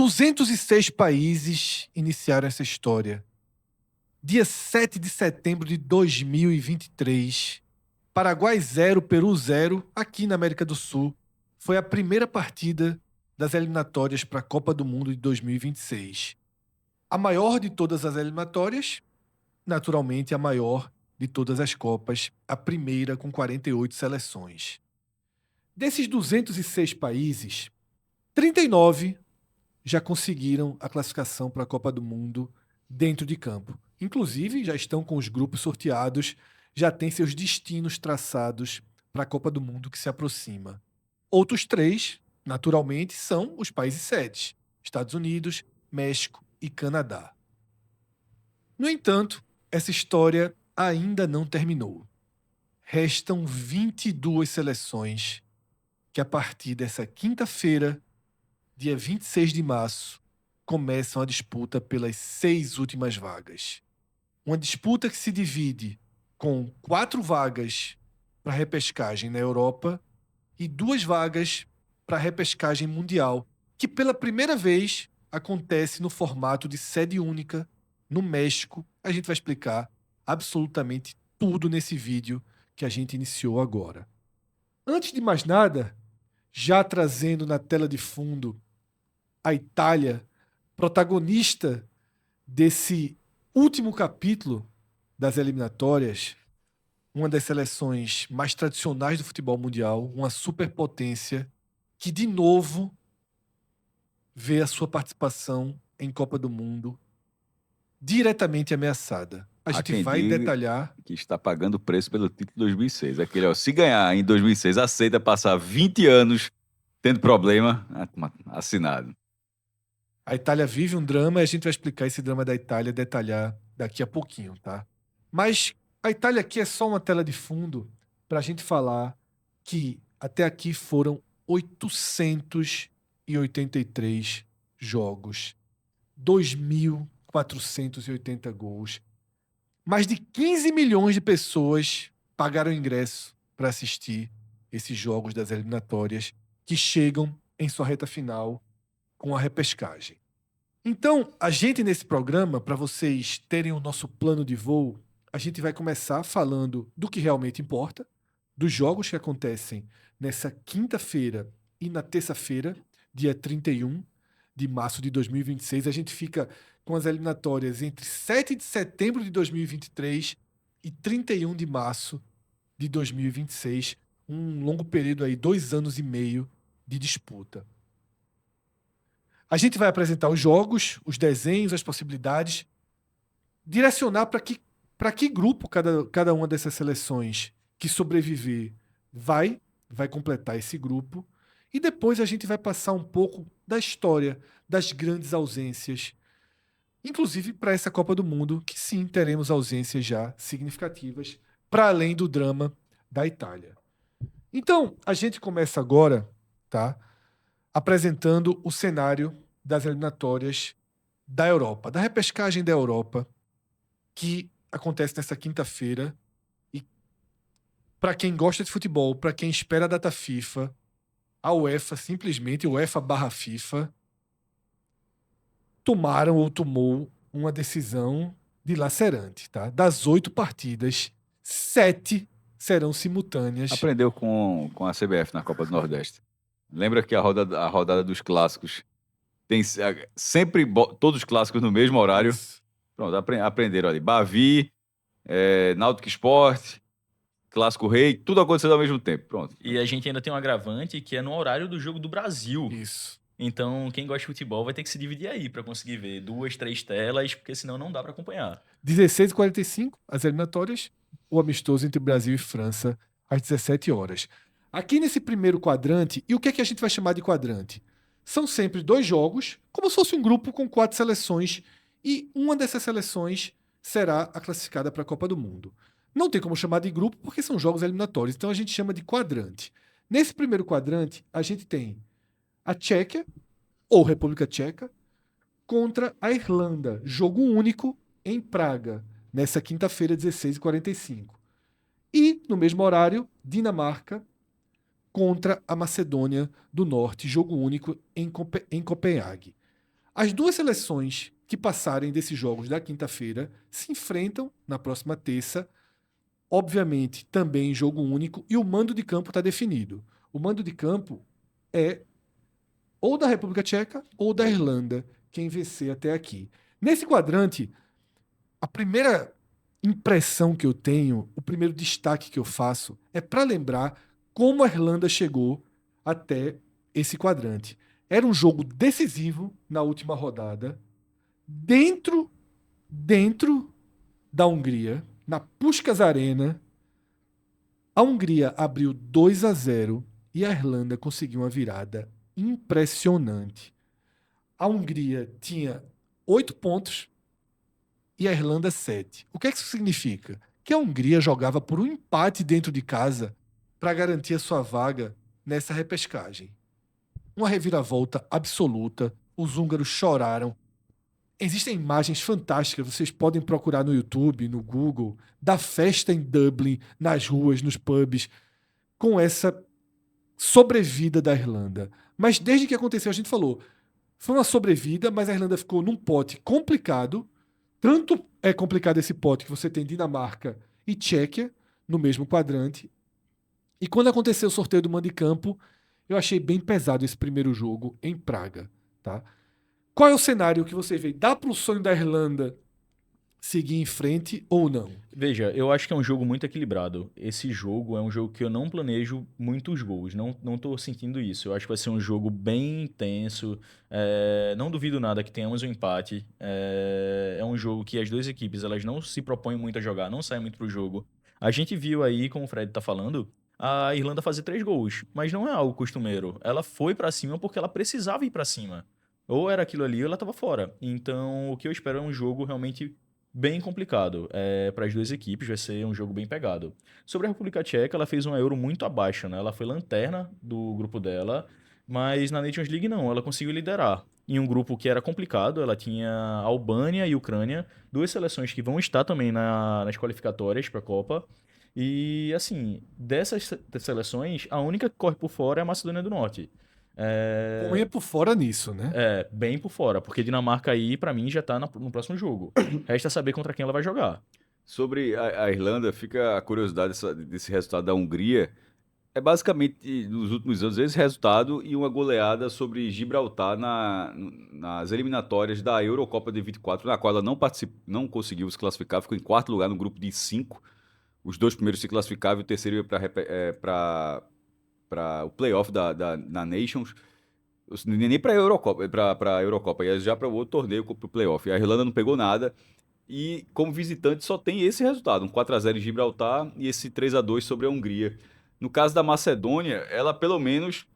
206 países iniciaram essa história. Dia 7 de setembro de 2023, Paraguai 0, Peru 0, aqui na América do Sul, foi a primeira partida das eliminatórias para a Copa do Mundo de 2026. A maior de todas as eliminatórias, naturalmente a maior de todas as Copas, a primeira com 48 seleções. Desses 206 países, 39 já conseguiram a classificação para a Copa do Mundo dentro de campo. Inclusive, já estão com os grupos sorteados, já têm seus destinos traçados para a Copa do Mundo que se aproxima. Outros 3, naturalmente, são os países sedes: Estados Unidos, México e Canadá. No entanto, essa história ainda não terminou. Restam 22 seleções que, a partir dessa quinta-feira, dia 26 de março, começam a disputa pelas 6 últimas vagas. Uma disputa que se divide com 4 vagas para repescagem na Europa e 2 vagas para repescagem mundial, que pela primeira vez acontece no formato de sede única no México. A gente vai explicar absolutamente tudo nesse vídeo que a gente iniciou agora. Antes de mais nada, já trazendo na tela de fundo a Itália, protagonista desse último capítulo das eliminatórias, uma das seleções mais tradicionais do futebol mundial, uma superpotência que, de novo, vê a sua participação em Copa do Mundo diretamente ameaçada. A gente vai detalhar que está pagando o preço pelo título de 2006. Aquele, ó, se ganhar em 2006, aceita passar 20 anos tendo problema, assinado. A Itália vive um drama e a gente vai explicar esse drama da Itália, detalhar daqui a pouquinho, tá? Mas a Itália aqui é só uma tela de fundo para a gente falar que até aqui foram 883 jogos, 2.480 gols. Mais de 15 milhões de pessoas pagaram ingresso para assistir esses jogos das eliminatórias que chegam em sua reta final com a repescagem. Então, a gente nesse programa, para vocês terem o nosso plano de voo, a gente vai começar falando do que realmente importa, dos jogos que acontecem nessa quinta-feira e na terça-feira, dia 31 de março de 2026. A gente fica com as eliminatórias entre 7 de setembro de 2023 e 31 de março de 2026. Um longo período aí, 2 anos e meio de disputa. A gente vai apresentar os jogos, os desenhos, as possibilidades, direcionar para que grupo cada uma dessas seleções que sobreviver vai completar esse grupo. E depois a gente vai passar um pouco da história, das grandes ausências, inclusive para essa Copa do Mundo, que sim, teremos ausências já significativas, para além do drama da Itália. Então, a gente começa agora, tá? Apresentando o cenário das eliminatórias da Europa, da repescagem da Europa, que acontece nessa quinta-feira. E para quem gosta de futebol, para quem espera a data FIFA, a UEFA, simplesmente UEFA/FIFA, tomou uma decisão dilacerante, tá? Das 8 partidas, 7 serão simultâneas. Aprendeu com a CBF na Copa do Nordeste. Lembra que a rodada dos clássicos tem sempre todos os clássicos no mesmo horário? Isso. Pronto, aprenderam ali. Bavi, Náutico Sport, Clássico Rei, tudo acontecendo ao mesmo tempo. Pronto. E a gente ainda tem um agravante que é no horário do jogo do Brasil. Isso. Então, quem gosta de futebol vai ter que se dividir aí para conseguir ver 2, 3 telas, porque senão não dá para acompanhar. 16h45, as eliminatórias, o amistoso entre Brasil e França, às 17 horas. Aqui nesse primeiro quadrante, e o que é que a gente vai chamar de quadrante? São sempre 2 jogos, como se fosse um grupo com 4 seleções, e uma dessas seleções será a classificada para a Copa do Mundo. Não tem como chamar de grupo porque são jogos eliminatórios, então a gente chama de quadrante. Nesse primeiro quadrante, a gente tem a Tchequia, ou República Tcheca, contra a Irlanda, jogo único em Praga, nessa quinta-feira, 16h45. E, no mesmo horário, Dinamarca contra a Macedônia do Norte, jogo único em Copenhague. As duas seleções que passarem desses jogos da quinta-feira se enfrentam na próxima terça, obviamente também em jogo único, e o mando de campo está definido. O mando de campo é ou da República Tcheca ou da Irlanda, quem vencer até aqui. Nesse quadrante, a primeira impressão que eu tenho, o primeiro destaque que eu faço, é para lembrar como a Irlanda chegou até esse quadrante. Era um jogo decisivo na última rodada, dentro da Hungria, na Puskás Arena. A Hungria abriu 2-0 e a Irlanda conseguiu uma virada impressionante. A Hungria tinha 8 pontos e a Irlanda 7. O que é que isso significa? Que a Hungria jogava por um empate dentro de casa para garantir a sua vaga nessa repescagem. Uma reviravolta absoluta. Os húngaros choraram. Existem imagens fantásticas, vocês podem procurar no YouTube, no Google, da festa em Dublin, nas ruas, nos pubs, com essa sobrevida da Irlanda. Mas desde que aconteceu, a gente falou, foi uma sobrevida, mas a Irlanda ficou num pote complicado. Tanto é complicado esse pote que você tem Dinamarca e Tchequia no mesmo quadrante. E quando aconteceu o sorteio do mando de campo, eu achei bem pesado esse primeiro jogo em Praga, tá? Qual é o cenário que você vê? Dá para o sonho da Irlanda seguir em frente ou não? Veja, eu acho que é um jogo muito equilibrado. Esse jogo é um jogo que eu não planejo muitos gols. Não tô sentindo isso. Eu acho que vai ser um jogo bem intenso. Não duvido nada que tenhamos um empate. É um jogo que as duas equipes elas não se propõem muito a jogar, não saem muito pro jogo. A gente viu aí, como o Fred tá falando, a Irlanda fazer 3 gols, mas não é algo costumeiro. Ela foi pra cima porque ela precisava ir pra cima. Ou era aquilo ali ou ela tava fora. Então, o que eu espero é um jogo realmente bem complicado. Para as duas equipes vai ser um jogo bem pegado. Sobre a República Tcheca, ela fez um Euro muito abaixo, né? Ela foi lanterna do grupo dela, mas na Nations League não, ela conseguiu liderar. Em um grupo que era complicado, ela tinha Albânia e Ucrânia, duas seleções que vão estar também nas qualificatórias para a Copa. E, assim, dessas seleções, a única que corre por fora é a Macedônia do Norte. Põe por fora nisso, né? Bem por fora, porque Dinamarca aí, pra mim, já tá no próximo jogo. Resta saber contra quem ela vai jogar. Sobre a Irlanda, fica a curiosidade desse resultado da Hungria. É basicamente, nos últimos anos, esse resultado e uma goleada sobre Gibraltar nas eliminatórias da Eurocopa de 24, na qual ela não conseguiu se classificar, ficou em quarto lugar no grupo de 5. Os dois primeiros se classificavam e o terceiro ia para o playoff da Nations. Nem para a Eurocopa, ia já para o outro torneio, para o playoff. A Irlanda não pegou nada. E como visitante só tem esse resultado, um 4-0 em Gibraltar e esse 3-2 sobre a Hungria. No caso da Macedônia, ela pelo menos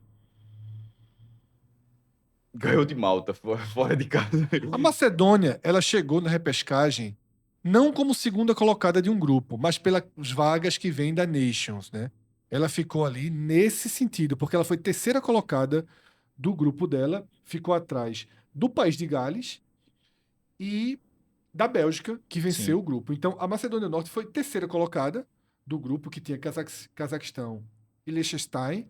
ganhou de Malta, fora de casa. A Macedônia, ela chegou na repescagem não como segunda colocada de um grupo, mas pelas vagas que vêm da Nations, né? Ela ficou ali nesse sentido, porque ela foi terceira colocada do grupo dela, ficou atrás do país de Gales e da Bélgica, que venceu Sim. o grupo. Então, a Macedônia do Norte foi terceira colocada do grupo, que tinha Cazaquistão e Liechtenstein,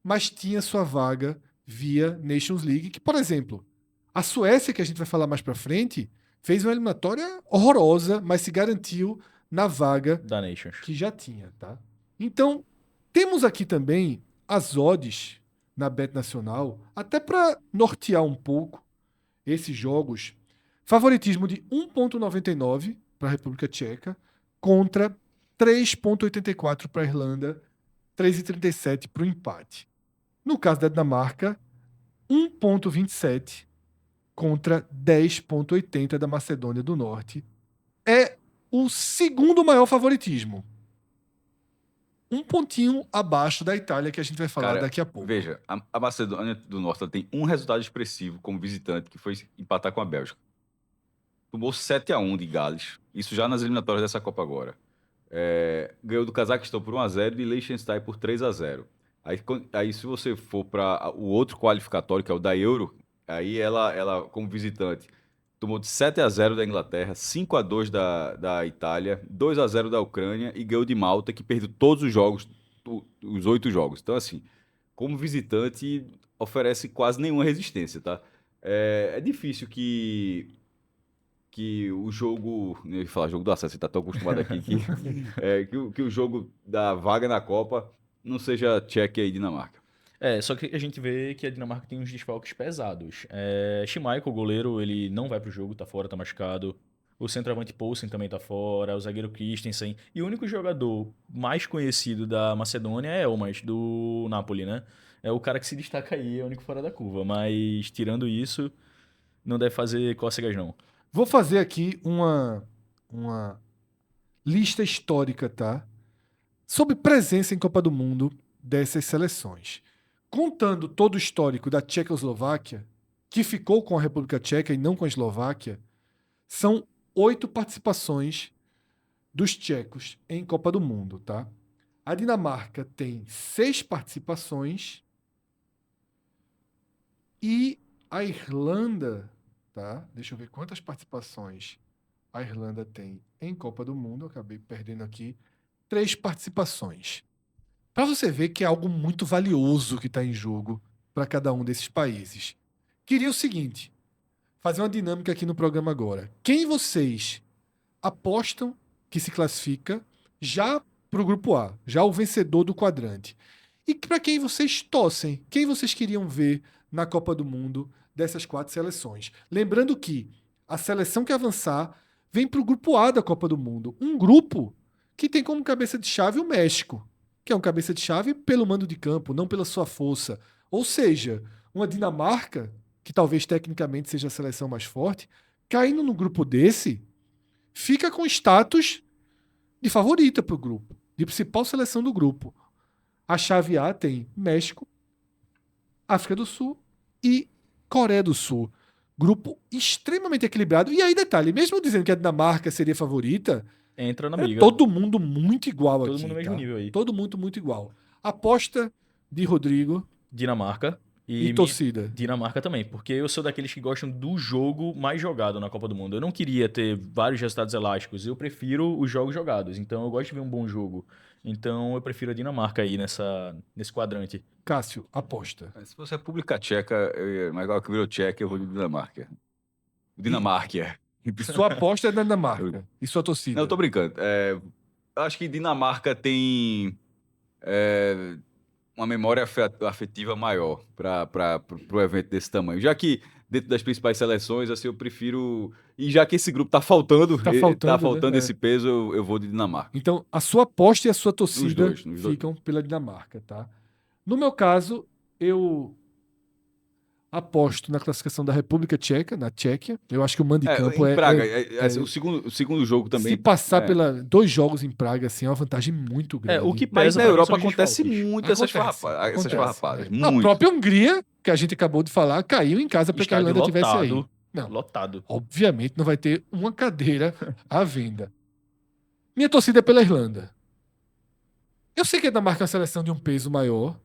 mas tinha sua vaga via Nations League, que, por exemplo, a Suécia, que a gente vai falar mais pra frente, fez uma eliminatória horrorosa, mas se garantiu na vaga Da Nations. que já tinha, tá? Então, temos aqui também as odds na Bet Nacional, até para nortear um pouco esses jogos. Favoritismo de 1,99 para a República Tcheca contra 3,84 para a Irlanda, 3,37 para o empate. No caso da Dinamarca, 1,27 contra 10,80 da Macedônia do Norte. É o segundo maior favoritismo. Um pontinho abaixo da Itália, que a gente vai falar Cara, daqui a pouco. Veja, a Macedônia do Norte ela tem um resultado expressivo como visitante, que foi empatar com a Bélgica. Tomou 7-1 de Gales. Isso já nas eliminatórias dessa Copa agora. Ganhou do Cazaquistão por 1-0 e de Liechtenstein por 3-0. Aí se você for para o outro qualificatório, que é o da Euro, aí ela como visitante, tomou de 7-0 da Inglaterra, 5-2 da Itália, 2-0 da Ucrânia e ganhou de Malta, que perdeu todos os jogos, os 8 jogos. Então, assim, como visitante, oferece quase nenhuma resistência, tá? É difícil que o jogo. Eu ia falar jogo do acesso, você tá tão acostumado aqui que o jogo da vaga na Copa não seja Tchequia e Dinamarca. Só que a gente vê que a Dinamarca tem uns desfalques pesados. Schmeichel, o goleiro, ele não vai pro jogo, tá fora, tá machucado. O centroavante Poulsen também tá fora, o zagueiro Christensen. E o único jogador mais conhecido da Macedônia é Elmas, do Napoli, né? É o cara que se destaca aí, é o único fora da curva. Mas, tirando isso, não deve fazer cócegas, não. Vou fazer aqui uma lista histórica, tá? Sobre presença em Copa do Mundo dessas seleções. Contando todo o histórico da Tchecoslováquia, que ficou com a República Tcheca e não com a Eslováquia, são 8 participações dos tchecos em Copa do Mundo, tá? A Dinamarca tem 6 participações e a Irlanda, tá? Deixa eu ver quantas participações a Irlanda tem em Copa do Mundo. Eu acabei perdendo aqui 3 participações. Para você ver que é algo muito valioso que está em jogo para cada um desses países. Queria o seguinte, fazer uma dinâmica aqui no programa agora. Quem vocês apostam que se classifica já para o grupo A, já o vencedor do quadrante? E para quem vocês torcem? Quem vocês queriam ver na Copa do Mundo dessas 4 seleções? Lembrando que a seleção que avançar vem para o grupo A da Copa do Mundo. Um grupo que tem como cabeça de chave o México, que é um cabeça de chave pelo mando de campo, não pela sua força. Ou seja, uma Dinamarca, que talvez tecnicamente seja a seleção mais forte, caindo no grupo desse, fica com status de favorita para o grupo, de principal seleção do grupo. A chave A tem México, África do Sul e Coreia do Sul. Grupo extremamente equilibrado. E aí, detalhe, mesmo dizendo que a Dinamarca seria favorita, Entra na é briga. todo mundo muito igual Todo aqui. mundo no mesmo tá? nível aí. Todo mundo muito igual. Aposta de Rodrigo Dinamarca e torcida. Dinamarca também, porque eu sou daqueles que gostam do jogo mais jogado na Copa do Mundo. Eu não queria ter vários resultados elásticos, eu prefiro os jogos jogados. Então eu gosto de ver um bom jogo. Então eu prefiro a Dinamarca aí nesse quadrante. Cássio, aposta. Se fosse República Tcheca, mas agora que virou Tchequia, eu vou de Dinamarca. Dinamarca. Sua aposta é da Dinamarca. E sua torcida? Não, eu tô brincando. Eu acho que Dinamarca tem uma memória afetiva maior para o evento desse tamanho. Já que dentro das principais seleções, assim, eu prefiro... E já que esse grupo tá faltando, né? esse peso, eu vou de Dinamarca. Então, a sua aposta e a sua torcida Nos dois. ficam pela Dinamarca, tá? No meu caso, eu aposto na classificação da República Tcheca, na Tchequia. Eu acho que o mando de campo em Praga, o segundo jogo também. Se passar pela 2 jogos em Praga, assim, é uma vantagem muito grande. O que Mas pesa na pra mim Europa são os acontece desfalques. muito essas farrapadas. A Muito. própria Hungria, que a gente acabou de falar, caiu em casa para que a Estádio Irlanda tivesse aí. lotado. Não, Lotado. obviamente não vai ter uma cadeira à venda. Minha torcida é pela Irlanda. Eu sei que a Dinamarca é uma seleção de um peso maior,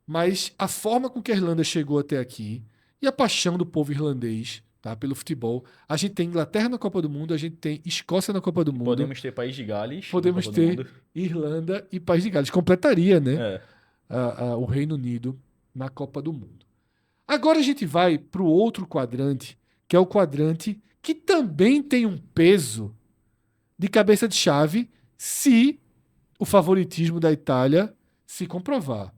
mas a forma com que a Irlanda chegou até aqui e a paixão do povo irlandês, tá, pelo futebol. A gente tem Inglaterra na Copa do Mundo, a gente tem Escócia na Copa do Mundo. Podemos ter País de Gales. Podemos na Copa do ter Mundo. Irlanda e País de Gales. Completaria, né? É. O Reino Unido na Copa do Mundo. Agora a gente vai para o outro quadrante, que é o quadrante que também tem um peso de cabeça de chave se o favoritismo da Itália se comprovar.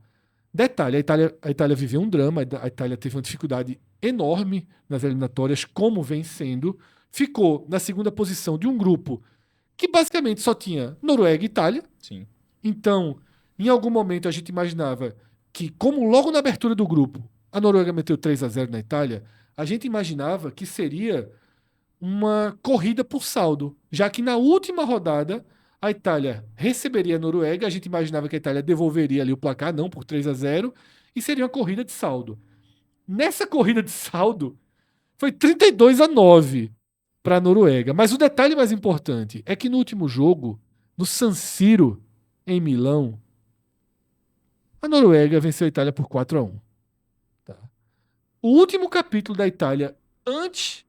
Detalhe, a Itália viveu um drama, a Itália teve uma dificuldade enorme nas eliminatórias, como vem sendo, ficou na segunda posição de um grupo que basicamente só tinha Noruega e Itália. Sim. Então, em algum momento a gente imaginava que, como logo na abertura do grupo, a Noruega meteu 3-0 na Itália, a gente imaginava que seria uma corrida por saldo, já que na última rodada a Itália receberia a Noruega, a gente imaginava que a Itália devolveria ali o placar, não por 3-0, e seria uma corrida de saldo. Nessa corrida de saldo, foi 32-9 para a Noruega. Mas o detalhe mais importante é que no último jogo, no San Siro, em Milão, a Noruega venceu a Itália por 4-1. Tá? O último capítulo da Itália antes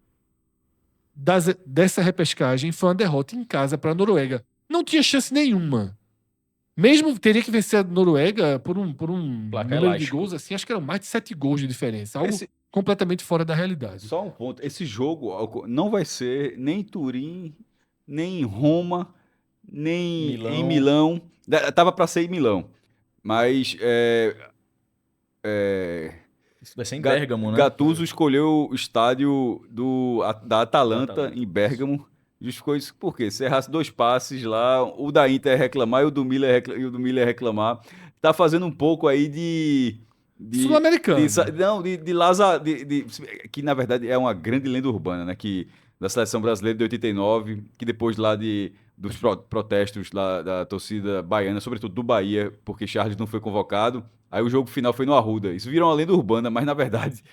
dessa repescagem foi uma derrota em casa para a Noruega. Não tinha chance nenhuma. Mesmo teria que vencer a Noruega por um Placar número elástico. de gols, assim, acho que eram mais de 7 gols de diferença. Algo completamente fora da realidade. Só um ponto. Esse jogo não vai ser nem em Turim, nem em Roma, nem em Milão. Tava para ser em Milão. Mas Isso vai ser em Bérgamo, né? Gattuso escolheu o estádio da Atalanta Atalanta, em Bérgamo. Justificou isso por quê? Se errasse 2 passes lá, o da Inter ia reclamar e o do Milan ia reclamar. Tá fazendo um pouco aí Sul-americano. que na verdade é uma grande lenda urbana, né? Que da seleção brasileira de 89, que depois lá dos protestos lá da torcida baiana, sobretudo do Bahia, porque Charles não foi convocado. Aí o jogo final foi no Arruda. Isso virou uma lenda urbana, mas na verdade,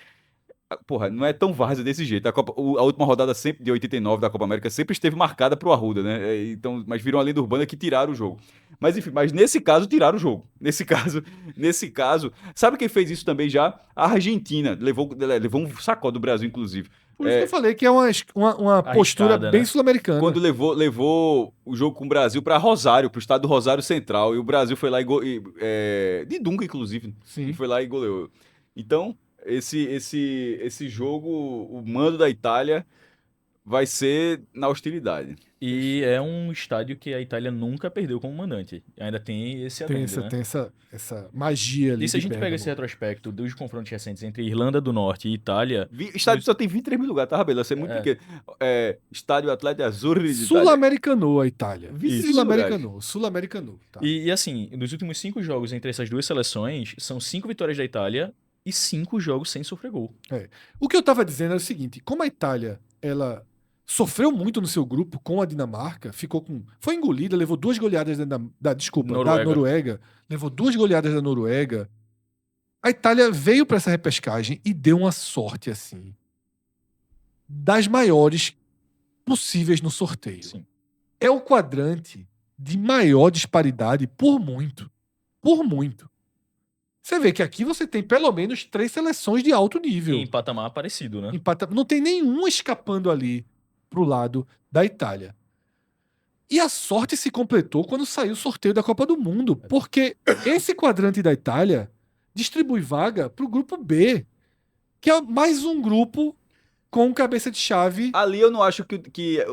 porra, não é tão várzea desse jeito. A última rodada sempre de 89 da Copa América sempre esteve marcada pro Arruda, né? Então, mas virou uma lenda urbana que tiraram o jogo. Mas enfim, nesse caso tiraram o jogo. Nesse caso, sabe quem fez isso também já? A Argentina levou um sacode do Brasil, inclusive. Por isso que eu falei que é uma postura Arriscada, bem né? sul-americana. Quando levou o jogo com o Brasil para Rosário, pro estado do Rosário Central, e o Brasil foi lá de Dunga, inclusive, Sim. e foi lá e goleou. Então, esse jogo, o mando da Itália vai ser na hostilidade. E é um estádio que a Itália nunca perdeu como mandante. Ainda tem esse adendo, né? Tem essa magia ali. E se a de gente pega Bérgamo. esse retrospecto dos confrontos recentes entre Irlanda do Norte e Itália, Estádio só tem 23 mil lugares, tá, Rabelo? Vai ser muito pequeno. Estádio Atlético Azzurri de Itália. Sul-americanou a Itália. Isso. Sul-americanou. Tá. e assim, nos últimos 5 jogos entre essas duas seleções, são 5 vitórias da Itália e 5 jogos sem sofrer gol. O que eu tava dizendo é o seguinte, como a Itália, ela sofreu muito no seu grupo com a Dinamarca, foi engolida, levou 2 goleadas da Noruega, levou 2 goleadas da Noruega. A Itália veio para essa repescagem e deu uma sorte assim das maiores possíveis no sorteio. Sim. É o quadrante de maior disparidade por muito. Por muito. Você vê que aqui você tem pelo menos 3 seleções de alto nível. E em patamar parecido, né? Não tem nenhum escapando ali pro lado da Itália. E a sorte se completou quando saiu o sorteio da Copa do Mundo, porque esse quadrante da Itália distribui vaga pro grupo B, que é mais um grupo com cabeça de chave. Ali eu não acho que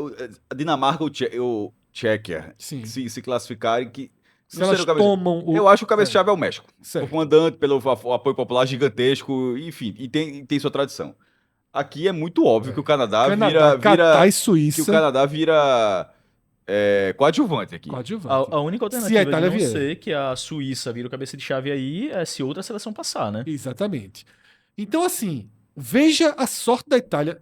a Dinamarca ou Tchequia Sim. se classificarem, que Se elas tomam eu acho que o cabeça-chave é o México. Certo. O comandante, pelo apoio popular gigantesco, enfim, e tem sua tradição. Aqui é muito óbvio que o Canadá Catar e Suíça. que o Canadá vira coadjuvante aqui. Coadjuvante. A única Se a alternativa Itália de não vier. ser que a Suíça vira o cabeça de chave aí é se outra seleção passar, né? Exatamente. Então, assim, veja a sorte da Itália.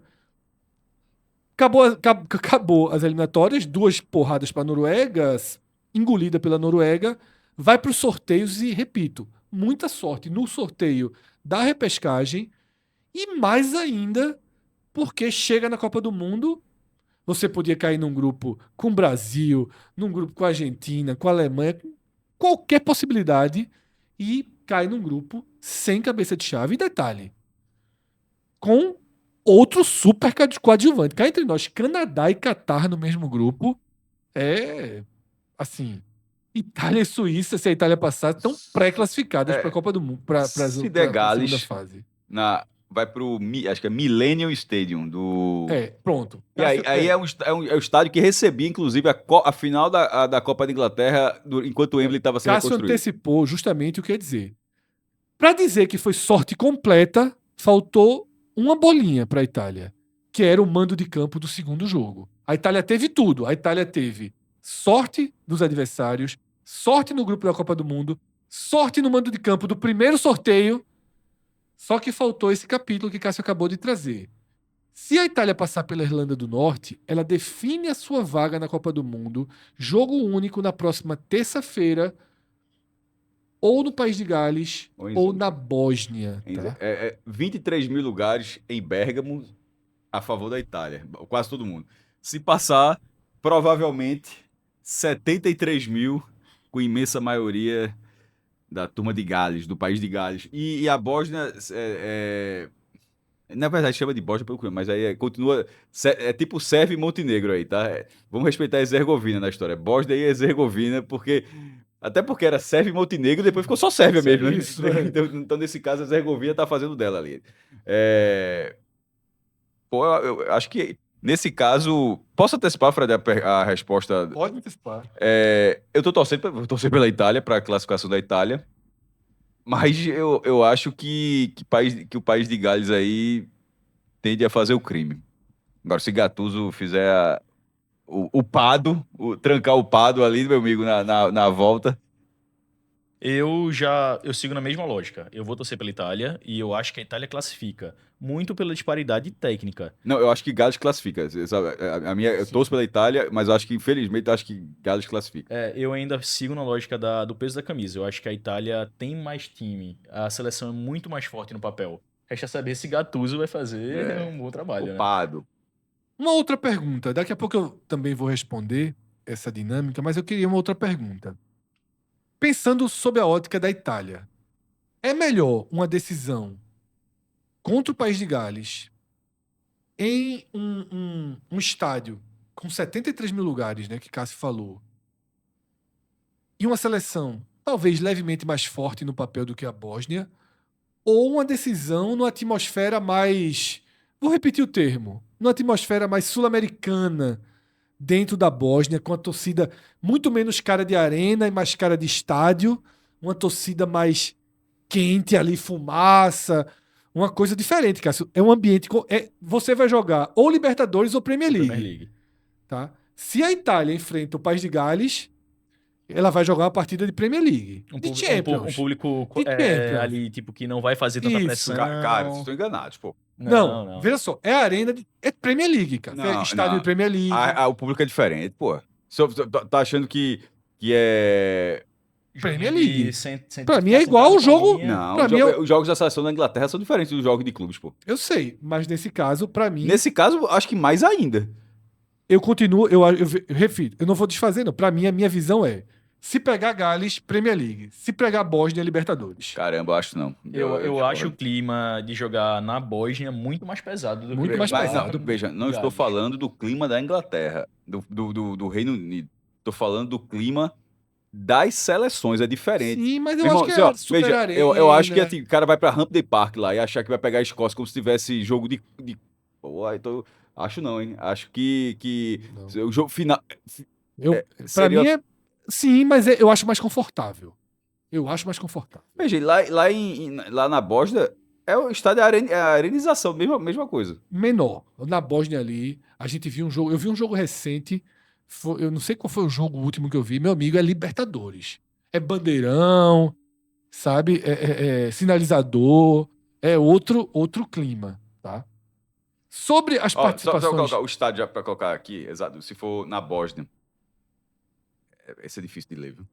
Acabou as eliminatórias, 2 porradas para a Noruega, engolida pela Noruega, vai para os sorteios e, repito, muita sorte no sorteio da repescagem e mais ainda porque chega na Copa do Mundo, você podia cair num grupo com o Brasil, num grupo com a Argentina, com a Alemanha, com qualquer possibilidade e cai num grupo sem cabeça de chave. E detalhe, com outro super coadjuvante. Cá entre nós, Canadá e Catar no mesmo grupo é, assim, Itália e Suíça, se a Itália passar, estão pré-classificadas para a Copa do Mundo, para a Se der Gales, segunda fase. vai pro, acho que é Millennium Stadium do... Pronto. E aí é o estádio que recebia, inclusive, a final da Copa da Inglaterra, enquanto o Wembley estava sendo Cássio reconstruído. antecipou justamente o que ia dizer. Para dizer que foi sorte completa, faltou uma bolinha para a Itália, que era o mando de campo do segundo jogo. A Itália teve tudo. A Itália teve sorte dos adversários, sorte no grupo da Copa do Mundo, sorte no mando de campo do primeiro sorteio, só que faltou esse capítulo que Cássio acabou de trazer. Se a Itália passar pela Irlanda do Norte, ela define a sua vaga na Copa do Mundo, jogo único na próxima terça-feira, ou no País de Gales, ou na Bósnia. Tá? 23 mil lugares em Bérgamo a favor da Itália, quase todo mundo. Se passar, provavelmente 73 mil, com imensa maioria da turma de Gales, do País de Gales. E a Bósnia, na verdade chama de Bósnia, mas aí continua, é tipo Sérvia e Montenegro aí, tá? Vamos respeitar a Herzegovina na história, Bósnia e Herzegovina, até porque era Sérvia e Montenegro, depois ficou só Sérvia mesmo, né? Isso, Então, nesse caso, a Herzegovina tá fazendo dela ali. Pô, eu acho que nesse caso. Posso antecipar, Fred, a resposta? Pode antecipar. Eu tô vou torcer pela Itália, para a classificação da Itália. Mas eu acho que o país de Gales aí tende a fazer o crime. Agora, se Gattuso fizer o Pado, trancar o Pado ali, meu amigo, na volta. Eu sigo na mesma lógica. Eu vou torcer pela Itália e eu acho que a Itália classifica muito pela disparidade técnica. Não, eu acho que Gales classifica. Sabe? Eu torço pela Itália, mas eu acho que, infelizmente, eu acho que Gales classifica. Eu ainda sigo na lógica do peso da camisa. Eu acho que a Itália tem mais time. A seleção é muito mais forte no papel. Resta saber se Gattuso vai fazer um bom trabalho, O né? Pado. Uma outra pergunta. Daqui a pouco eu também vou responder essa dinâmica, mas eu queria uma outra pergunta. Pensando sob a ótica da Itália, é melhor uma decisão contra o País de Gales em um estádio com 73 mil lugares, né, que Cássio falou, e uma seleção talvez levemente mais forte no papel do que a Bósnia, ou uma decisão numa atmosfera mais, vou repetir o termo, numa atmosfera mais sul-americana, dentro da Bósnia, com a torcida muito menos cara de arena e mais cara de estádio, uma torcida mais quente ali, fumaça, uma coisa diferente, Cássio. É um ambiente. Você vai jogar ou Libertadores ou Premier League. Premier League. Tá? Se a Itália enfrenta o País de Gales, ela vai jogar uma partida de Premier League. De Champions. Um público De Champions. ali, tipo, que não vai fazer tanta Isso. pressão. Cara, vocês estão enganados, pô. Não, veja só, é arena é Premier League, cara. Não, É estádio não. de Premier League. O público é diferente, pô. Tá achando que é. Premier League. Pra Pra mim é igual o jogo- Não, Pra mim, os jogos da seleção da Inglaterra são diferentes dos jogos de clubes, pô. Eu sei, mas nesse caso, pra mim, Nesse caso, acho que mais ainda. eu continuo, eu refiro, eu não vou desfazer, não. Pra mim, a minha visão é: se pegar Gales, Premier League. Se pegar Bósnia, Libertadores. Caramba, eu acho não. Eu acho o clima de jogar na Bósnia muito mais pesado do Muito que mais Mas pesado. não, veja, não Gales. estou falando do clima da Inglaterra, do Reino Unido. Estou falando do clima das seleções, é diferente. Sim, mas eu Meu irmão, acho que assim, é super veja, arena. eu acho que assim, o cara vai pra Hampden Park lá e achar que vai pegar a Escócia como se tivesse jogo de... Pô, então, acho não, hein? Acho que Não. o jogo final... Pra seria- mim é. Sim, mas eu acho mais confortável. Eu acho mais confortável. Veja, lá na Bósnia, é o estádio, é a arenização, mesma coisa. Menor. Na Bósnia ali, a gente viu um jogo. Eu vi um jogo recente. Eu não sei qual foi o jogo último que eu vi. Meu amigo, é Libertadores. É bandeirão, sabe? É sinalizador. É outro clima, tá? Sobre as Ó, só participações. colocar o estádio já para colocar aqui, exato. Se for na Bósnia, esse é difícil de ler, viu?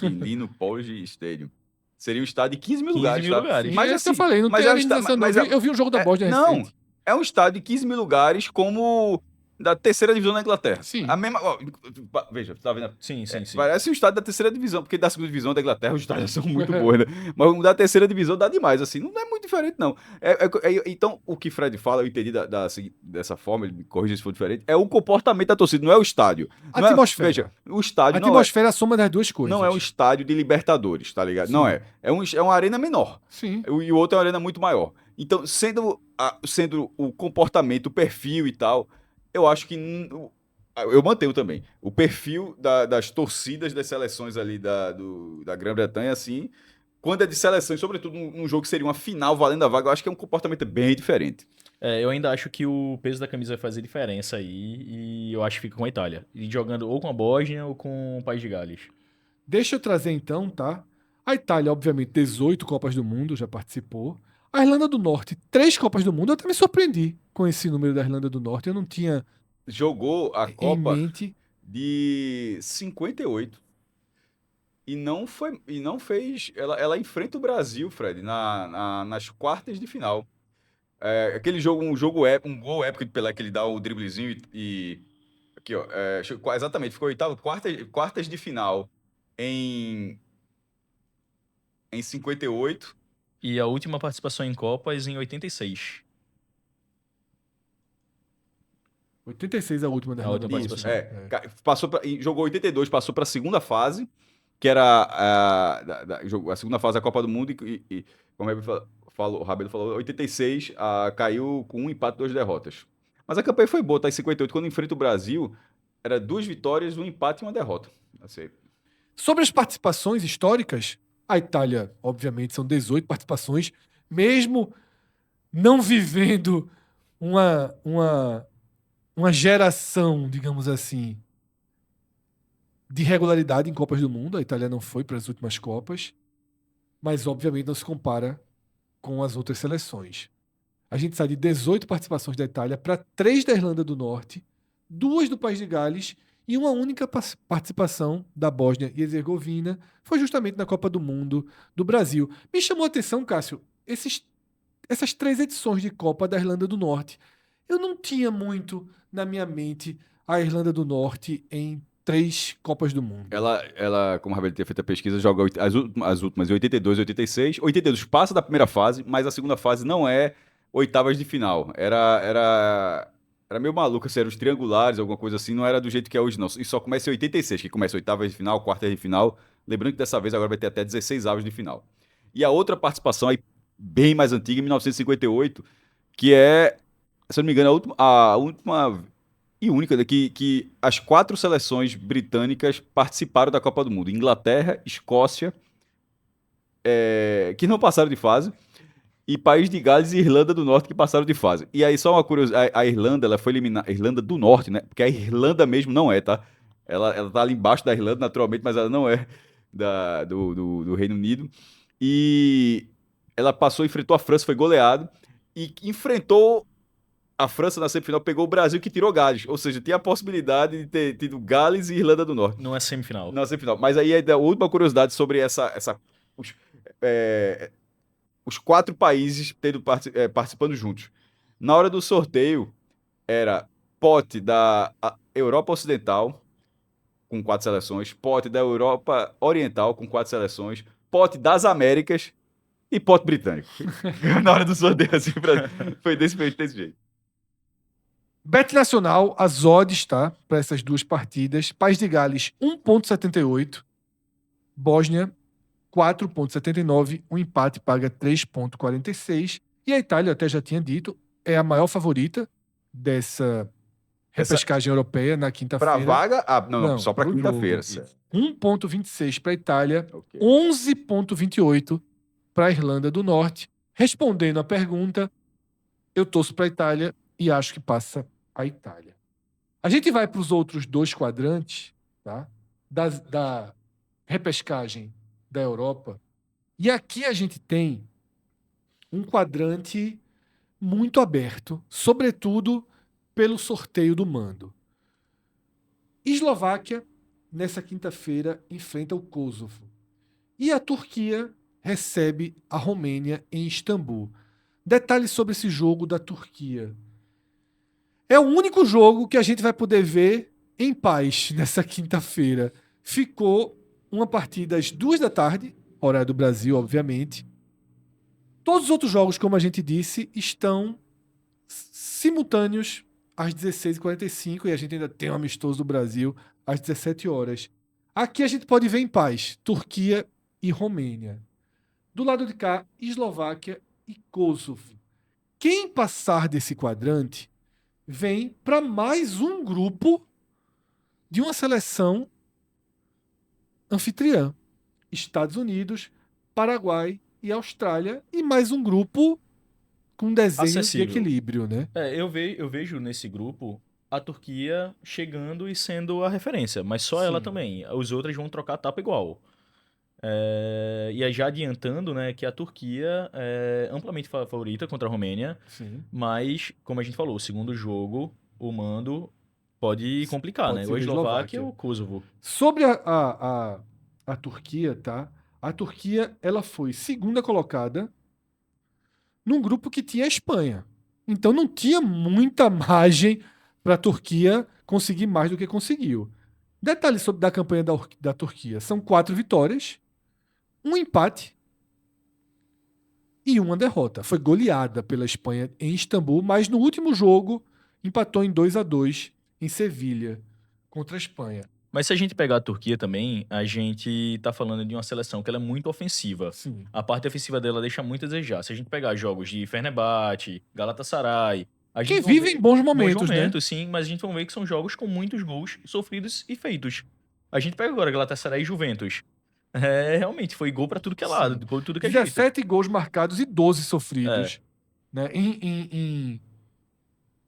Lino Polish Stadium. Seria um estádio de 15 mil 15 lugares, mil tá? lugares. Mas Mas é o que eu falei, não mas tem é um estádio- organização, não. mas Eu vi um jogo da Bósnia não, recente. é um estádio de 15 mil lugares como da terceira divisão da Inglaterra. Sim. A mesma, ó, veja, tá vendo? Sim. Parece um estádio da terceira divisão, porque da segunda divisão da Inglaterra os estádios são muito bons, né? Mas o da terceira divisão dá demais, assim, não é muito diferente, não. Então, o que Fred fala, eu entendi dessa forma, ele me corrija se for diferente, é o comportamento da torcida, não é o estádio. Não é- Atmosfera. veja, o A estádio atmosfera é a soma das duas coisas. não é um estádio de Libertadores, tá ligado? Sim. Não é. É uma arena menor. Sim. E o outro é uma arena muito maior. Então, sendo o comportamento, o perfil e tal, eu acho que eu mantenho também. O perfil das torcidas das seleções ali da Grã-Bretanha, assim, quando é de seleção, e sobretudo num jogo que seria uma final valendo a vaga, eu acho que é um comportamento bem diferente. Eu ainda acho que o peso da camisa vai fazer diferença aí e eu acho que fica com a Itália. E jogando ou com a Bósnia ou com o País de Gales. Deixa eu trazer então, tá? A Itália, obviamente, 18 Copas do Mundo, já participou. A Irlanda do Norte, 3 Copas do Mundo. Eu até me surpreendi com esse número da Irlanda do Norte. Eu não tinha Jogou a em Copa mente. de 58 e não fez. Ela enfrenta o Brasil, Fred, nas quartas de final. Aquele jogo, um gol épico de Pelé que ele dá o driblezinho aqui, ó. Exatamente, ficou oitavo, quartas de final em 58. E a última participação em Copas em 86. 86 a última da A Irlanda última do Norte. participação. Jogou 82, passou para a segunda fase, que era a segunda fase da Copa do Mundo, como é que o Rabelo falou, 86 caiu com um empate e 2 derrotas. Mas a campanha foi boa, tá em 58. Quando enfrenta o Brasil, era 2 vitórias, um empate e uma derrota. Assim, Sobre as participações históricas, a Itália, obviamente, são 18 participações, mesmo não vivendo uma geração, digamos assim, de regularidade em Copas do Mundo. A Itália não foi para as últimas Copas, mas obviamente não se compara com as outras seleções. A gente sai de 18 participações da Itália para 3 da Irlanda do Norte, 2 do País de Gales e uma única participação da Bósnia e Herzegovina foi justamente na Copa do Mundo do Brasil. Me chamou a atenção, Cássio, essas 3 edições de Copa da Irlanda do Norte. Eu não tinha muito na minha mente a Irlanda do Norte em 3 Copas do Mundo. ela, como o Rabelo tinha feito a pesquisa, joga as últimas em 82 e 86. 82 passa da primeira fase, mas a segunda fase não é oitavas de final. Era meio maluco, assim, eram os triangulares, alguma coisa assim, não era do jeito que é hoje, não. E só começa em 86, que começa oitavas de final, quartas de final. Lembrando que dessa vez agora vai ter até 16 avos de final. E a outra participação aí, bem mais antiga, em 1958, que é, se eu não me engano, a última e única, né, que as 4 seleções britânicas participaram da Copa do Mundo. Inglaterra, Escócia, que não passaram de fase, e País de Gales e Irlanda do Norte que passaram de fase. E aí, só uma curiosidade, a Irlanda, ela foi eliminada, Irlanda do Norte, né? Porque a Irlanda mesmo não é, tá? Ela tá ali embaixo da Irlanda, naturalmente, mas ela não é do Reino Unido. E ela passou, enfrentou a França, foi goleado, e enfrentou a França na semifinal, pegou o Brasil que tirou Gales. Ou seja, tinha a possibilidade de ter tido Gales e Irlanda do Norte Não é semifinal. na semifinal. Mas aí a última curiosidade sobre os 4 países participando juntos. Na hora do sorteio, era pote da Europa Ocidental, com 4 seleções, pote da Europa Oriental, com 4 seleções, pote das Américas e pote britânico. Na hora do sorteio, assim, foi desse jeito. Bet Nacional, as odds, tá? Para essas 2 partidas. País de Gales, 1,78. Bósnia, 4,79. O empate paga 3,46. E a Itália, eu até já tinha dito, é a maior favorita dessa repescagem europeia na Pra quinta-feira. vaga? Não, só pra pro quinta-feira. jogo. 1,26 para a Itália, Ok. 11,28 para a Irlanda do Norte. Respondendo à pergunta, eu torço para a Itália e acho que passa a Itália. A gente vai para os outros 2 quadrantes, tá? Da repescagem da Europa. E aqui a gente tem um quadrante muito aberto, sobretudo pelo sorteio do mando. Eslováquia, nessa quinta-feira, enfrenta o Kosovo. E a Turquia recebe a Romênia em Istambul. Detalhes sobre esse jogo da Turquia. É o único jogo que a gente vai poder ver em paz nessa quinta-feira. Ficou uma partida às 2 da tarde, horário do Brasil, obviamente. Todos os outros jogos, como a gente disse, estão simultâneos às 16h45 e a gente ainda tem um amistoso do Brasil às 17 horas. Aqui a gente pode ver em paz Turquia e Romênia. Do lado de cá, Eslováquia e Kosovo. Quem passar desse quadrante vem para mais um grupo de uma seleção anfitriã. Estados Unidos, Paraguai e Austrália. E mais um grupo com desenho Acessível. de equilíbrio, né? Eu vejo nesse grupo a Turquia chegando e sendo a referência, mas só ela Sim. também. Os outros vão trocar tapa igual. E aí já adiantando, né, que a Turquia é amplamente favorita contra a Romênia, Sim. mas, como a gente falou, o segundo jogo, o mando pode complicar, Pode né? ser Ou a a Eslováquia Eslováquia. ou o Kosovo. Sobre a Turquia, tá? A Turquia, ela foi segunda colocada num grupo que tinha a Espanha. Então não tinha muita margem para a Turquia conseguir mais do que conseguiu. Detalhes da campanha da Turquia. São 4 vitórias, um empate e uma derrota. Foi goleada pela Espanha em Istambul, mas no último jogo empatou em 2-2 em Sevilha contra a Espanha. Mas se a gente pegar a Turquia também, a gente tá falando de uma seleção que ela é muito ofensiva. Sim. A parte ofensiva dela deixa muito a desejar. Se a gente pegar jogos de Fenerbahçe, Galatasaray, a Que gente vai vivem ver bons bons momentos, né? momentos, sim, mas a gente vai ver que são jogos com muitos gols sofridos e feitos. A gente pega agora Galatasaray e Juventus. Realmente, foi gol pra tudo que é lado, Sim. gol de tudo que é jeito. 17 gols marcados e 12 É. sofridos. Né? Em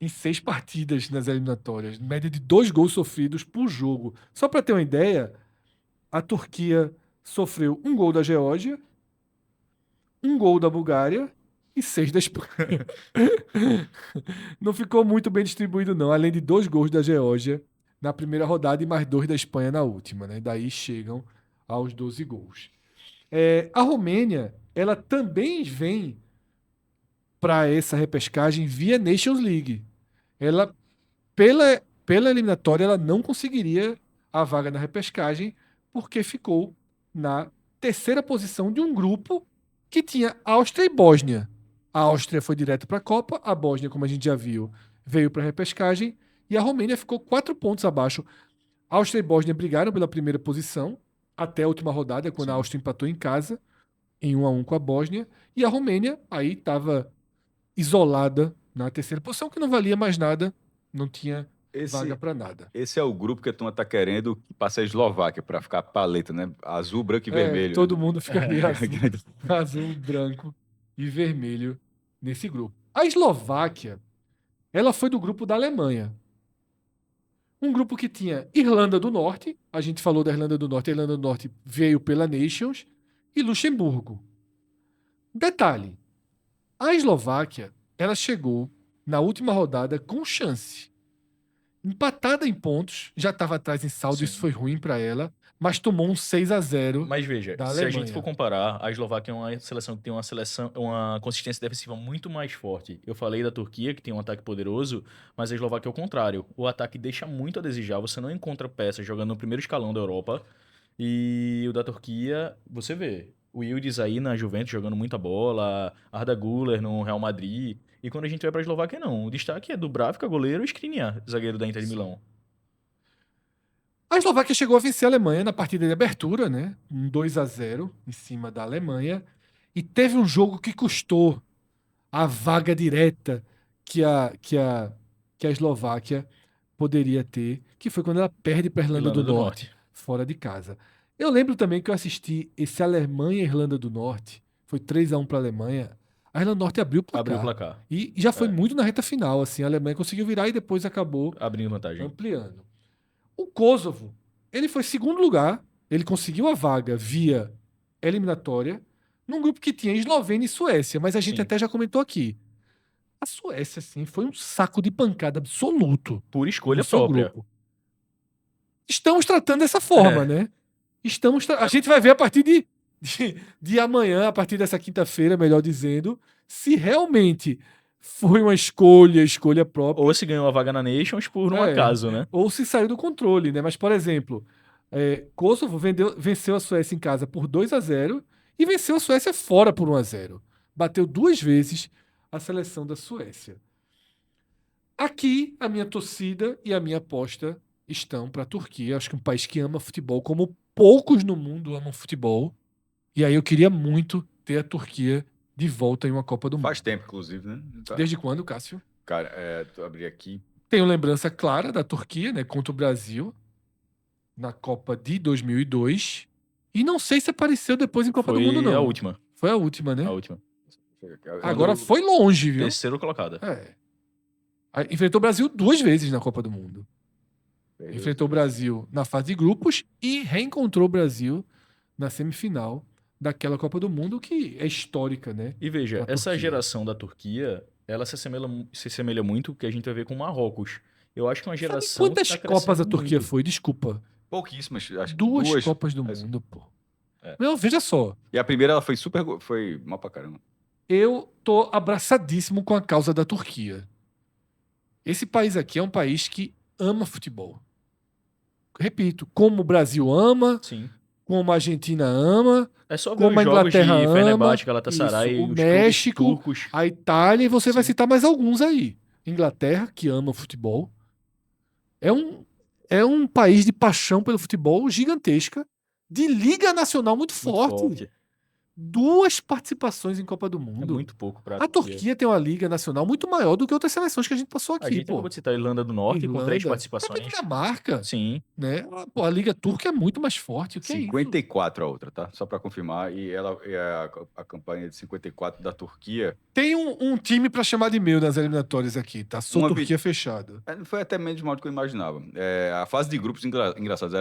6 partidas nas eliminatórias. Média de 2 gols sofridos por jogo. Só para ter uma ideia, a Turquia sofreu 1 gol da Geórgia, 1 gol da Bulgária e 6 da Espanha. Não ficou muito bem distribuído, não. Além de 2 gols da Geórgia na primeira rodada e mais 2 da Espanha na última. Né? Daí chegam aos 12 gols. A Romênia, ela também vem para essa repescagem via Nations League. Ela, pela eliminatória, ela não conseguiria a vaga na repescagem porque ficou na terceira posição de um grupo que tinha Áustria e Bósnia. A Áustria foi direto para a Copa, a Bósnia, como a gente já viu, veio para a repescagem e a Romênia ficou 4 pontos abaixo. Áustria e Bósnia brigaram pela primeira posição até a última rodada, quando a Áustria empatou em casa, em 1-1 com a Bósnia, e a Romênia aí estava isolada na terceira posição, que não valia mais nada, não tinha vaga para nada. Esse é o grupo que a turma tá querendo que passe a Eslováquia para ficar paleta, né? Azul, branco e vermelho. Todo mundo ficaria azul, branco e vermelho nesse grupo. A Eslováquia, ela foi do grupo da Alemanha. Um grupo que tinha Irlanda do Norte, a gente falou da Irlanda do Norte, a Irlanda do Norte veio pela Nations, e Luxemburgo. Detalhe, a Eslováquia, ela chegou na última rodada com chance. Empatada em pontos, já estava atrás em saldo, Sim. isso foi ruim para ela, mas tomou um 6-0 Mas veja, da se Alemanha. a gente for comparar, a Eslováquia é uma seleção que tem uma consistência defensiva muito mais forte. Eu falei da Turquia, que tem um ataque poderoso, mas a Eslováquia é o contrário. O ataque deixa muito a desejar, você não encontra peças jogando no primeiro escalão da Europa. E o da Turquia, você vê, o Yildiz aí na Juventus jogando muita bola, Arda Güler no Real Madrid. E quando a gente vai pra Eslováquia, não. O destaque é Dubravka, goleiro, e Skriniar, zagueiro da Inter de Milão. A Eslováquia chegou a vencer a Alemanha na partida de abertura, né? Um 2-0 em cima da Alemanha. E teve um jogo que custou a vaga direta que a Eslováquia poderia ter, que foi quando ela perde para a Irlanda do Norte, fora de casa. Eu lembro também que eu assisti esse Alemanha e Irlanda do Norte. Foi 3-1 para a Alemanha. A Irlanda do Norte abriu o placar. Abriu o placar. E já foi muito na reta final. Assim, a Alemanha conseguiu virar e depois acabou Abrindo vantagem. ampliando. O Kosovo, ele foi segundo lugar, ele conseguiu a vaga via eliminatória, num grupo que tinha Eslovênia e Suécia, mas a gente até já comentou aqui. A Suécia, assim, foi um saco de pancada absoluto. Por escolha no seu própria. grupo. Estamos tratando dessa forma, né? A gente vai ver a partir de amanhã, a partir dessa quinta-feira, melhor dizendo, se realmente foi uma escolha própria. Ou se ganhou a vaga na Nations por um acaso, né? Ou se saiu do controle, né? Mas, por exemplo, Kosovo venceu a Suécia em casa por 2-0 e venceu a Suécia fora por 1-0. Bateu 2 vezes a seleção da Suécia. Aqui, a minha torcida e a minha aposta estão para a Turquia. Acho que é um país que ama futebol, como poucos no mundo amam futebol. E aí eu queria muito ter a Turquia de volta em uma Copa do Mundo. Faz tempo, inclusive, né? Tá. Desde quando, Cássio? Cara, tu abrir aqui. Tenho lembrança clara da Turquia, né, contra o Brasil na Copa de 2002. E não sei se apareceu depois em Copa do Mundo, não. Foi a última. Foi a última, né? A última. Agora foi longe, viu? Terceiro colocada. Aí enfrentou o Brasil 2 vezes na Copa do Mundo. Enfrentou o Brasil na fase de grupos e reencontrou o Brasil na semifinal daquela Copa do Mundo que é histórica, né? E veja, Da essa Turquia. geração da Turquia, ela se assemelha muito com o que a gente vai ver com o Marrocos. Eu acho que é uma Sabe geração quantas que tá Copas a crescendo Turquia muito. foi? Desculpa. Pouquíssimas, acho que 2 Copas do Mundo, pô. É. Não, veja só. E a primeira ela foi foi mal pra caramba. Eu tô abraçadíssimo com a causa da Turquia. Esse país aqui é um país que ama futebol. Repito, como o Brasil ama, Sim. como a Argentina ama, É só ver como a os jogos de Inglaterra ama, Fenerbahçe, Galatasaray, isso, o os clubes México, turcos. a Itália, e você vai Sim. citar mais alguns aí. Inglaterra, que ama o futebol. é um país de paixão pelo futebol gigantesca, de Liga Nacional muito forte. 2 participações em Copa do É Mundo. muito pouco pra A Turquia tem uma Liga Nacional muito maior do que outras seleções que a gente passou A aqui, gente pô. acabou de citar a Irlanda do Norte com 3 Irlanda, participações. até Dinamarca, Sim. né? Pô, a Liga Turca é muito mais forte. O que é isso? 54 a outra, tá? Só para confirmar. E ela é a campanha de 54 da Turquia. Tem um time pra chamar de meu nas eliminatórias aqui, tá? Sou Uma Turquia fechada. Foi até menos mal do que eu imaginava. A fase de grupos, engraçado,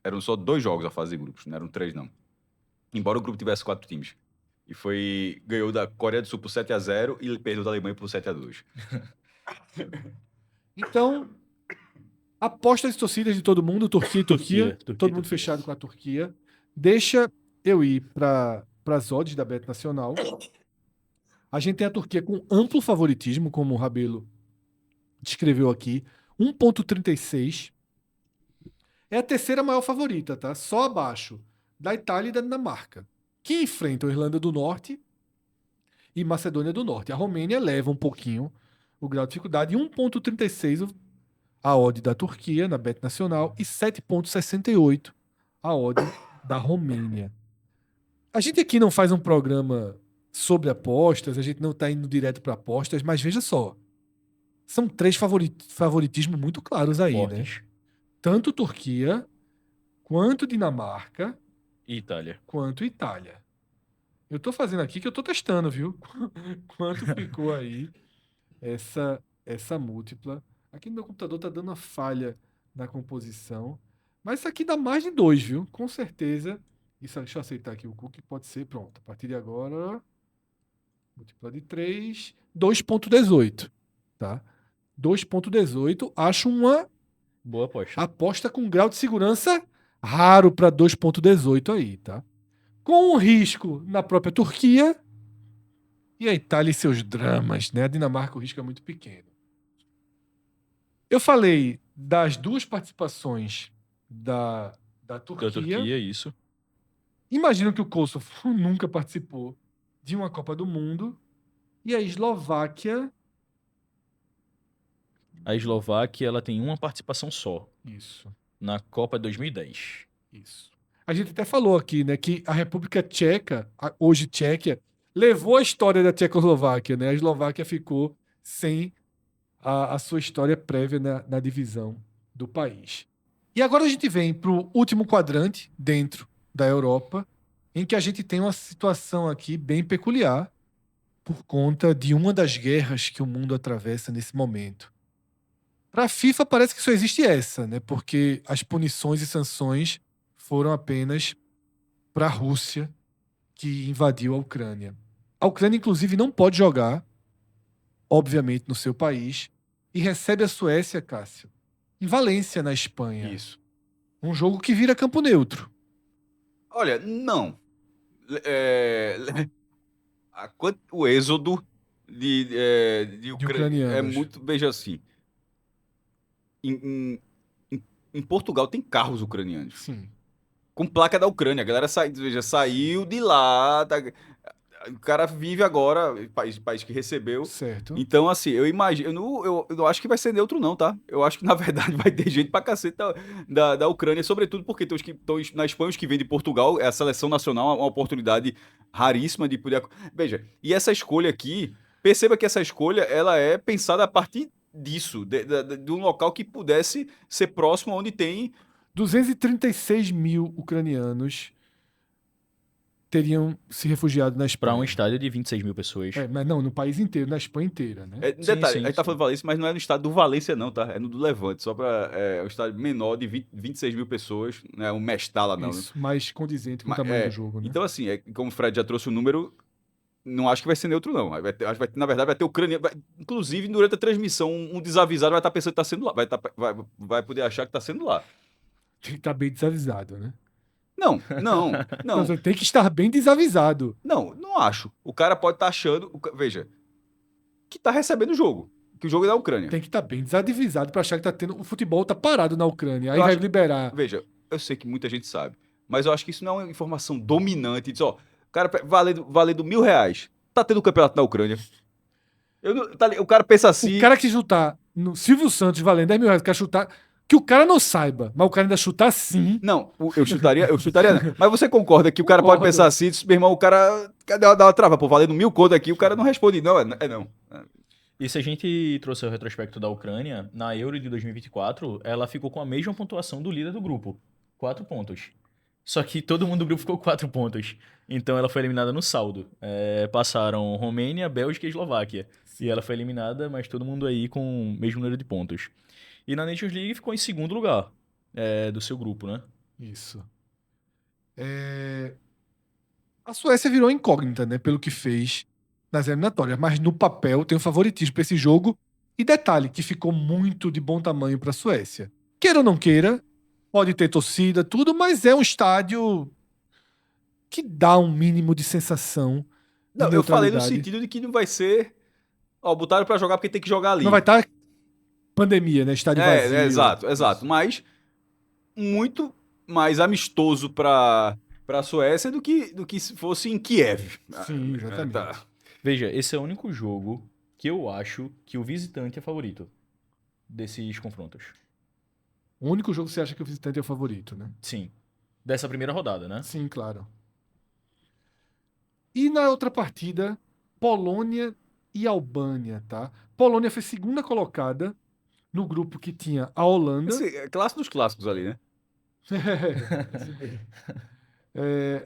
eram só 2 jogos a fase de grupos, não eram 3, não. Embora o grupo tivesse 4 times. E ganhou da Coreia do Sul por 7-0 e perdeu da Alemanha por 7-2. Então, apostas e torcidas de todo mundo, Turquia e Turquia. Turquia, Todo mundo Turquia. fechado com a Turquia. Deixa eu ir para as odds da Bet Nacional. A gente tem a Turquia com amplo favoritismo, como o Rabelo descreveu aqui. 1,36. É a terceira maior favorita, tá? Só abaixo da Itália e da Dinamarca, que enfrentam a Irlanda do Norte e Macedônia do Norte. A Romênia leva um pouquinho o grau de dificuldade. 1,36 a odd da Turquia na Bet Nacional e 7,68 a odd da Romênia. A gente aqui não faz um programa sobre apostas, a gente não está indo direto para apostas, mas veja só. São 3 favoritismos muito claros aí, né? Fortes. Tanto Turquia, quanto Dinamarca, E Itália. quanto Itália. Eu tô fazendo aqui que eu tô testando, viu? Quanto ficou aí essa múltipla. Aqui no meu computador tá dando uma falha na composição. Mas isso aqui dá mais de 2, viu? Com certeza. Isso, deixa eu aceitar aqui o cookie. Pode ser, pronto. A partir de agora, múltipla de 3, 2,18. Tá? 2,18. Acho uma Boa aposta. aposta com grau de segurança raro para 2,18 aí, tá? Com um risco na própria Turquia e a Itália e seus dramas, né? A Dinamarca, o risco é muito pequeno. Eu falei das 2 participações da Da Turquia. Turquia, isso. Imagino que o Kosovo nunca participou de uma Copa do Mundo e a Eslováquia. A Eslováquia, ela tem uma participação só Isso. na Copa 2010. Isso. A gente até falou aqui, né, que a República Tcheca, hoje Tchequia, levou a história da Tchecoslováquia, né? A Eslováquia ficou sem a sua história prévia na divisão do país. E agora a gente vem para o último quadrante dentro da Europa, em que a gente tem uma situação aqui bem peculiar por conta de uma das guerras que o mundo atravessa nesse momento. Para a FIFA parece que só existe essa, né? Porque as punições e sanções foram apenas para a Rússia, que invadiu a Ucrânia. A Ucrânia, inclusive, não pode jogar, obviamente, no seu país, e recebe a Suécia, Cássio, em Valência, na Espanha. Isso. Um jogo que vira campo neutro. Olha, não. O êxodo de ucranianos. é muito. Veja assim. Em Portugal tem carros ucranianos. Sim. Com placa da Ucrânia. A galera saiu de lá. O cara vive agora, país que recebeu. Certo. Então, assim, eu imagino. Eu não acho que vai ser neutro, não, tá? Eu acho que, na verdade, vai ter gente pra cacete da Ucrânia, sobretudo porque tem os que estão na Espanha, os que vêm de Portugal. A seleção nacional é uma oportunidade raríssima de poder. Veja, e essa escolha aqui, perceba que essa escolha ela é pensada a partir disso, de um local que pudesse ser próximo onde tem. 236 mil ucranianos teriam se refugiado na Espanha. Para um estádio de 26 mil pessoas. Mas não, no país inteiro, na Espanha inteira, né? Detalhe, sim, a gente tá sim. falando de Valência, mas não é no estado do Valência, não, tá? É no do Levante, só para um estádio menor de 26 mil pessoas, né? Um Mestala, não. Isso, mais condizente com o Mas, tamanho do jogo, né? Então, assim, como o Fred já trouxe o número, não acho que vai ser neutro, não. Acho que na verdade, vai ter Ucrânia. Inclusive, durante a transmissão, um desavisado vai estar pensando que tá sendo lá. Vai poder achar que tá sendo lá. Tem que estar bem desavisado, né? Não. Você tem que estar bem desavisado. Não acho. O cara pode estar achando, veja, que tá recebendo o jogo. Que o jogo é da Ucrânia. Tem que estar bem desavisado para achar que tá tendo. O futebol tá parado na Ucrânia. Aí Eu vai acho- liberar. Veja, eu sei que muita gente sabe, mas eu acho que isso não é uma informação dominante. Diz, ó, o cara valendo R$1.000, tá tendo um campeonato na Ucrânia. O cara pensa assim. O cara que chutar no Silvio Santos valendo 10 mil reais, quer chutar. que o cara não saiba, mas o cara ainda chutar sim. Não, eu chutaria não. Mas você concorda que o cara pode Concordo. pensar assim, meu irmão, o cara dá uma trava, pô, valendo 1000 conto aqui, o cara não responde, não, não. E se a gente trouxe o retrospecto da Ucrânia, na Euro de 2024, ela ficou com a mesma pontuação do líder do grupo, 4 pontos. Só que todo mundo do grupo ficou 4 pontos. Então ela foi eliminada no saldo. Passaram Romênia, Bélgica e Eslováquia. E ela foi eliminada, mas todo mundo aí com o mesmo número de pontos. E na Nations League ficou em segundo lugar do seu grupo, né? Isso. A Suécia virou incógnita, né? Pelo que fez nas eliminatórias. Mas no papel tem um favoritismo para esse jogo. E detalhe, que ficou muito de bom tamanho para a Suécia. Queira ou não queira, pode ter torcida, tudo, mas é um estádio que dá um mínimo de sensação de Não, eu falei no neutralidade. sentido de que não vai ser. Ó, botaram pra jogar porque tem que jogar ali. Não vai estar pandemia, né? Estádio vazio. Exato. Mas muito mais amistoso pra Suécia do que se fosse em Kiev. Sim, exatamente. Tá. Veja, esse é o único jogo que eu acho que o visitante é favorito desses confrontos. O único jogo que você acha que o visitante é o favorito, né? Sim. Dessa primeira rodada, né? Sim, claro. E na outra partida, Polônia e Albânia, tá? Polônia foi segunda colocada no grupo que tinha a Holanda. Esse é clássico dos clássicos ali, né?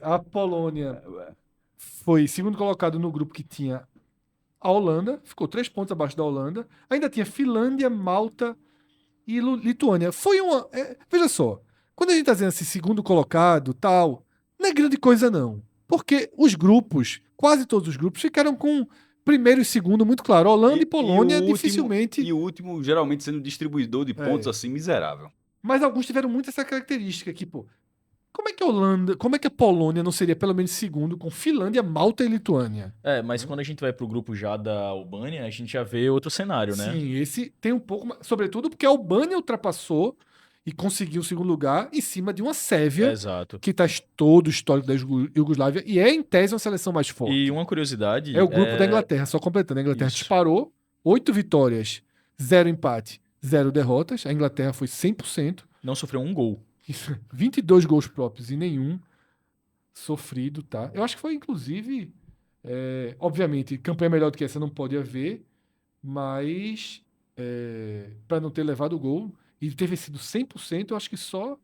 A Polônia foi segundo colocado no grupo que tinha a Holanda, ficou 3 pontos abaixo da Holanda. Ainda tinha Finlândia, Malta e Lituânia. Foi uma. Veja só, quando a gente tá dizendo assim, segundo colocado, tal, não é grande coisa, não. Porque os grupos, quase todos os grupos, ficaram com primeiro e segundo muito claro. Holanda e Polônia o último- dificilmente. E o último, geralmente, sendo distribuidor de pontos assim, miserável. Mas alguns tiveram muito essa característica aqui, pô. Como é que a Polônia não seria pelo menos segundo com Finlândia, Malta e Lituânia? Mas quando a gente vai pro grupo já da Albânia, a gente já vê outro cenário, né? Sim, esse tem um pouco mais. Sobretudo porque a Albânia ultrapassou e conseguiu o segundo lugar em cima de uma Sérvia, Exato. que tá todo o histórico da Iugoslávia e é, em tese, uma seleção mais forte. E uma curiosidade. É o grupo da Inglaterra, só completando. A Inglaterra Isso. disparou 8 vitórias, 0 empate, 0 derrotas. A Inglaterra foi 100%. Não sofreu um gol. 22 gols próprios e nenhum sofrido, tá? Eu acho que foi, inclusive, obviamente, campanha melhor do que essa não pode haver, mas para não ter levado o gol e ter vencido 100%, eu acho que só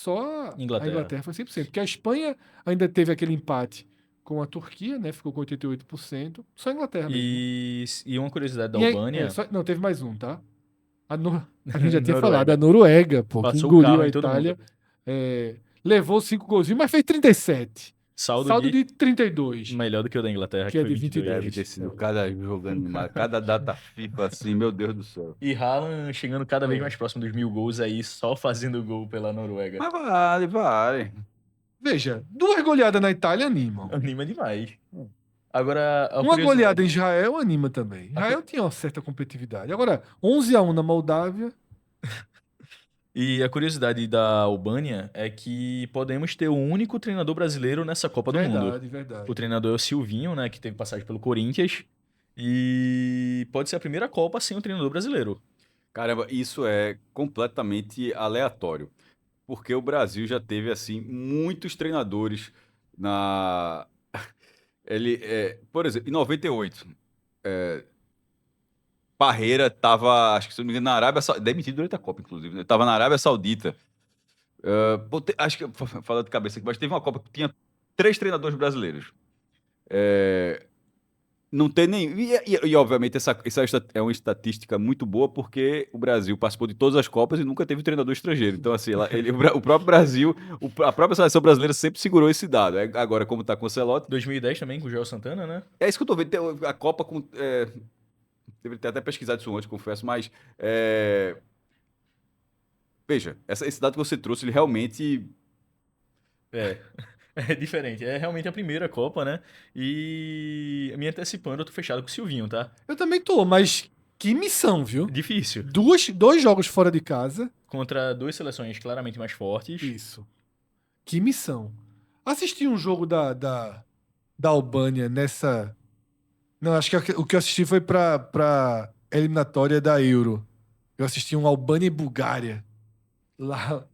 a Inglaterra foi 100%. Porque a Espanha ainda teve aquele empate com a Turquia, né? Ficou com 88%. Só a Inglaterra mesmo. E uma curiosidade da E Albânia. não, teve mais um, tá? A gente já tinha Noruega. falado, a Noruega, pô, que Passou o engoliu carro a em todo Itália. mundo. Levou 5 golzinhos, mas fez 37. Saldo de 32. melhor do que o da Inglaterra, Que é foi de 22. 22. Deve ter sido cada jogando mais, cada data FIFA assim, meu Deus do céu. E Haaland chegando cada vez mais próximo dos 1000 gols aí, só fazendo gol pela Noruega. Mas vale. Veja, 2 goleadas na Itália animam. Anima demais. Agora, a Uma curiosidade- goleada em Israel anima também. Israel tinha uma certa competitividade. Agora, 11-1 na Moldávia. E a curiosidade da Albânia é que podemos ter o único treinador brasileiro nessa Copa do Mundo. Verdade. O treinador é o Silvinho, né, que teve passagem pelo Corinthians. E pode ser a primeira Copa sem um treinador brasileiro. Caramba, isso é completamente aleatório. Porque o Brasil já teve, assim, muitos treinadores na... por exemplo, em 98, Parreira tava, acho que se não me engano, na Arábia Saudita, demitido durante a Copa, inclusive, né? Tava na Arábia Saudita. Acho que, falando de cabeça aqui, mas teve uma Copa que tinha 3 treinadores brasileiros. Não tem nem. E, obviamente, essa é uma estatística muito boa, porque o Brasil participou de todas as Copas e nunca teve treinador estrangeiro. Então, assim, o próprio Brasil, a própria seleção brasileira sempre segurou esse dado. Agora, como tá com o Celote. 2010 também, com o Joel Santana, né? É isso que eu tô vendo. A Copa com. Deveria ter até pesquisado isso antes, confesso, mas. Veja, esse dado que você trouxe, ele realmente. É diferente. É realmente a primeira Copa, né? E me antecipando, eu tô fechado com o Silvinho, tá? Eu também tô, mas que missão, viu? Difícil. 2 jogos fora de casa. Contra 2 seleções claramente mais fortes. Isso. Que missão. Assisti um jogo da Albânia Não, acho que o que eu assisti foi pra eliminatória da Euro. Eu assisti um Albânia e Bulgária. Lá.